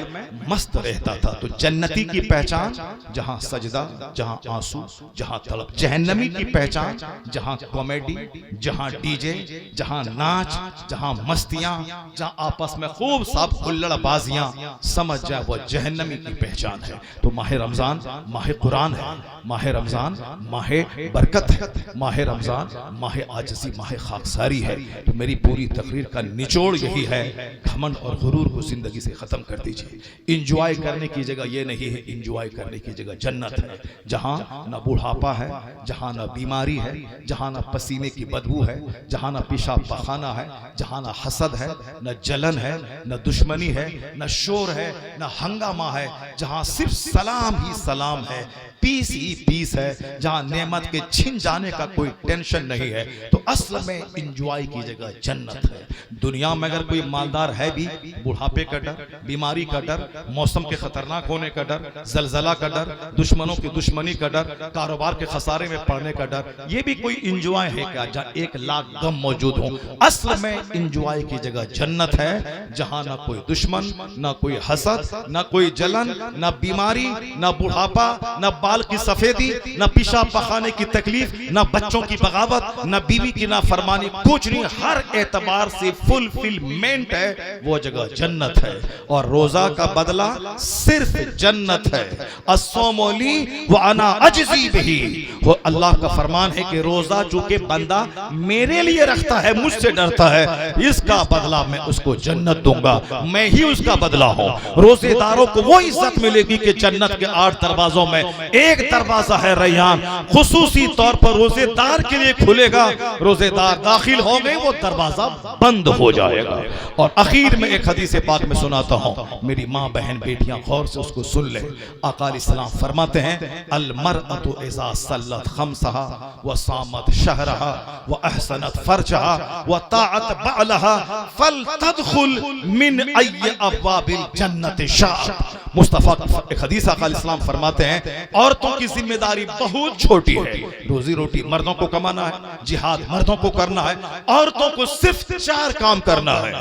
मस्त रहता था। तो जन्नती की पहचान जहां सजदा, जहां आंसू, जहां तड़प। जहन्नमी की पहचान जहां कॉमेडी, जहां डीजे, जहां नाच, जहां मस्तियां, जहां आपस में खूब सब हुल्लड़बाजियां, समझ जाए वो जहन्नमी की पहचान है। तो माह रमजान माह कुरान है, माह रमजान माह बरकत है, माह रमजान माह आजिज़ी, माह खाकसारी है। तो मेरी पूरी तकरीर का निचोड़ यही है, घमंड और गुरूर को जिंदगी से खत्म कर दीजिए। इंजॉय करने की जगह ये नहीं है, इंजॉय करने की जगह जन्नत है, जहां न बुढ़ापा है, जहां न बीमारी है, जहां न पसीने की बदबू है, जहां न पेशाब पखाना है, जहां न हसद है, न जलन है, न दुश्मनी है, न शोर है, न हंगामा है, जहां सिर्फ सलाम ही सलाम है, पीस ही पीस है, जहां नेमत के छिन जाने का कोई टेंशन नहीं है। तो असल में इंजॉय की जगह जन्नत है। दुनिया में अगर कोई मालदार है भी, बुढ़ापे का डर, बीमारी का डर, मौसम के खतरनाक होने का डर, जलजला का डर, दुश्मनों की दुश्मनी का डर, कारोबार के खसारे में पड़ने का डर, ये भी कोई इंजॉय है क्या जहाँ 1 लाख गम मौजूद हो? असल में इंजॉय की जगह जन्नत है, जहां ना कोई दुश्मन, ना कोई हसद, ना कोई जलन, ना बीमारी, ना बुढ़ापा, ना बाल की सफेदी, ना पेशाब पखाने की तकलीफ, ना बच्चों की बगावत, ना बीवी की नाफरमानी, कुछ नहीं, हर एतबार से फुलफिलमेंट है, वो जगह जन्नत है। और रोजा का बदला सिर्फ जन्नत है। अस्सौमुली व अना अजज़ी बिही, वो अल्लाह का फरमान है कि रोजा जो के बंदा मेरे लिए रखता है, मुझसे डरता है, इसका बदला मैं उसको जन्नत दूंगा, मैं ही उसका बदला हूं। रोजेदारों को वो इज्जत मिलेगी कि जन्नत के 8 दरवाजों में एक दरवाजा है रैयान, खुसूसी तौर पर रोजेदार के लिए खुलेगा। रोजेदार दाखिल हो गए, वो दरवाजा बंद हो जाएगा। और आखिर में एक हदीस पाक में सुनाता हूं, मेरी माँ बहन बेटियां गौर से उसको सुन ले। आका अलैहिस्सलाम फरमाते हैं, अल मरअतु इज़ा सल्लत खम्सहा व सामत शहरहा व अहसनत फरजहा व ताअत बअलहा फलतदखुल मिन अय्य अब्वाबिल जन्नति शाअ। मुस्तफा एक हदीस आका अलैहिस्सलाम फरमाते हैं, औरतों की जिम्मेदारी बहुत छोटी है। रोजी रोटी मर्दों को कमाना है, जिहाद मर्दों को करना है, औरतों को सिर्फ 4 काम करना है।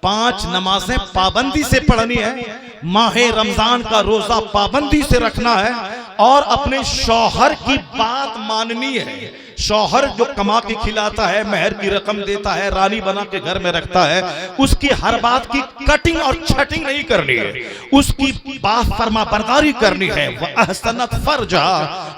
5 नमाजें पाबंदी से पढ़नी है, माह रमजान का रोजा पाबंदी से रखना है, और अपने शौहर की बात माननी है। शौहर जो कमा के खिलाता है, मेहर की रकम देता है, रानी बना के घर में रखता है, उसकी हर बात की कटिंग और छटिंग नहीं करनी है, उसकी बात फरमा बरदारी करनी है। वह अहसनत फरजा,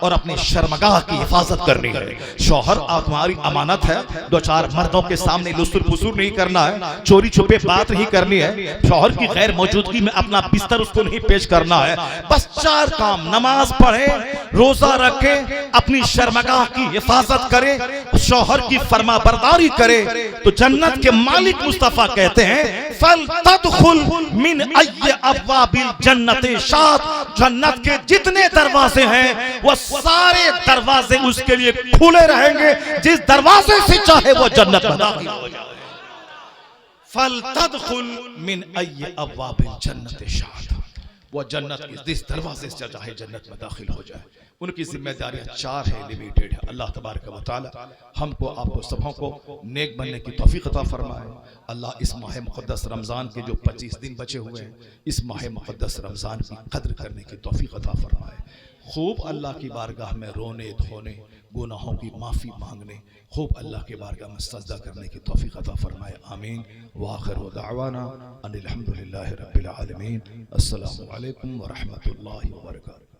और अपनी शर्मगाह की हिफाजत करनी है। शौहर तुम्हारी अमानत है, दो चार मर्दों के सामने लुसुर फुसूर नहीं करना है, चोरी छुपे बात नहीं करनी है, शौहर की गैर मौजूदगी में अपना बिस्तर उसको नहीं पेश करना है। बस चार काम, नमाज पढ़े, रोजा रखे, अपनी शर्मगाह की हिफाजत करे, शौहर की फरमा बरदारी करे, तो जन्नत के मालिक मुस्तफा कहते हैं फल तदखुल मिन अय्य अब्वाबिल जन्नते शात, जन्नत के जितने दरवाजे हैं वो सारे दरवाजे उसके लिए खुले रहेंगे, जिस दरवाजे से चाहे वो जन्नत में दाखिल हो जाए। फल तदखुल मिन अय्य अब्वाबिल जन्नते शात, वो जन्नत के जिस दरवाजे से चाहे जन्नत में दाखिल हो जाए। उनकी जिम्मेदारियां चार है, लिमिटेड है। अल्लाह तबारक व तआला हमको आपको सबों को नेक बनने की तौफीक अता फरमाए। अल्लाह इस माह मुक़द्दस रमज़ान के जो 25 दिन बचे हुए हैं, इस माह मुक़द्दस रमज़ान की कद्र करने की तौफीक अता फरमाए। खूब अल्लाह की बारगाह में रोने धोने, गुनाहों की माफ़ी मांगने, खूब अल्लाह के बारगाह में सजदा करने की तौफीक अता फरमाए। आमीन। व आखिरु दअवाना अनिल हम्दुलिल्लाहि रब्बिल आलमीन। अस्सलामु अलैकुम व रहमतुल्लाहि व बरकातुहू।